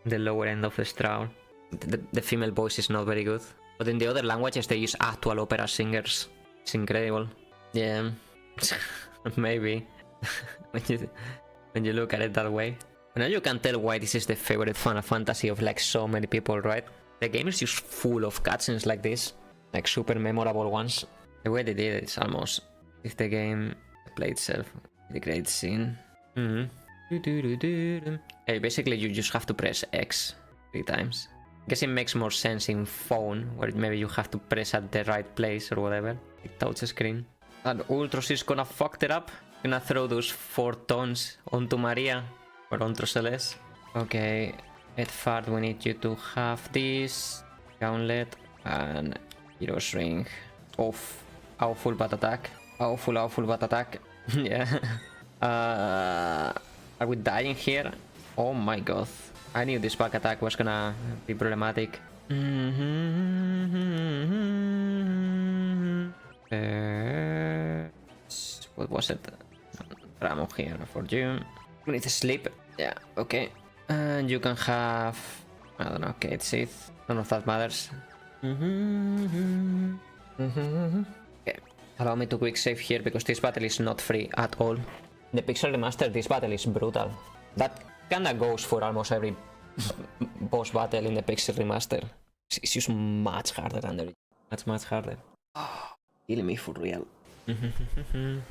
the lower end of the straw. The female voice is not very good. But in the other languages they use actual opera singers. It's incredible. Yeah. Maybe. when you look at it that way. Now you can tell why this is the favorite Final Fantasy of like so many people, right? The game is just full of cutscenes like this. Like super memorable ones. The way they did it is almost if the game played itself. The great scene. Hey, basically you just have to press X 3 times. I guess it makes more sense in phone, where maybe you have to press at the right place or whatever. Like touch screen. And Ultros is gonna fuck it up. Gonna throw those 4 tons onto Maria. Or onto Celeste. Okay. Edfard, we need you to have this. Gauntlet. And Hero's Ring. Off. Awful bad attack. Awful bad attack. Yeah. Are we dying here? Oh my god. I knew this back attack was gonna be problematic. What was it? Ramo here for you. We need to sleep. Yeah, okay. And you can have... I don't know, okay, it's it. None of that matters. Okay. Allow me to quick save here because this battle is not free at all. The Pixel Remaster, this battle is brutal. That kinda goes for almost every boss battle in the Pixel Remaster. It's just much harder than the... Much harder. Oh, kill me for real. Am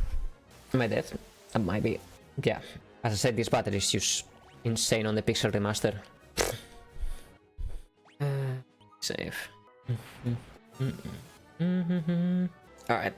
I dead? I might be. Yeah. As I said, this battery is just insane on the Pixel remaster. Save. Alright.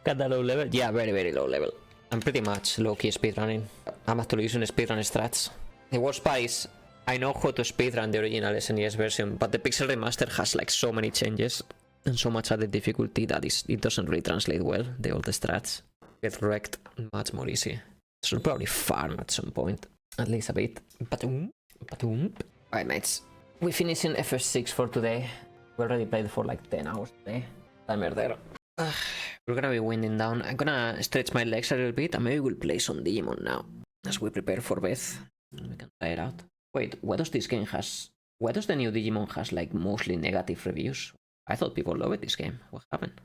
Got that low level? Yeah, very, very low level. I'm pretty much low-key speedrunning. I'm actually using speedrun strats. The worst part is, I know how to speedrun the original SNES version, but the Pixel remaster has like so many changes and so much added difficulty that it doesn't really translate well, the old strats. Get wrecked much more easy. Should probably farm at some point. At least a bit. Alright, mates. We finish in FS6 for today. We already played for like 10 hours today. Timer there. We're gonna be winding down. I'm gonna stretch my legs a little bit and maybe we'll play some Digimon now. As we prepare for bed. We can try it out. Wait, why does this game has... Why does the new Digimon has like mostly negative reviews? I thought people loved this game. What happened?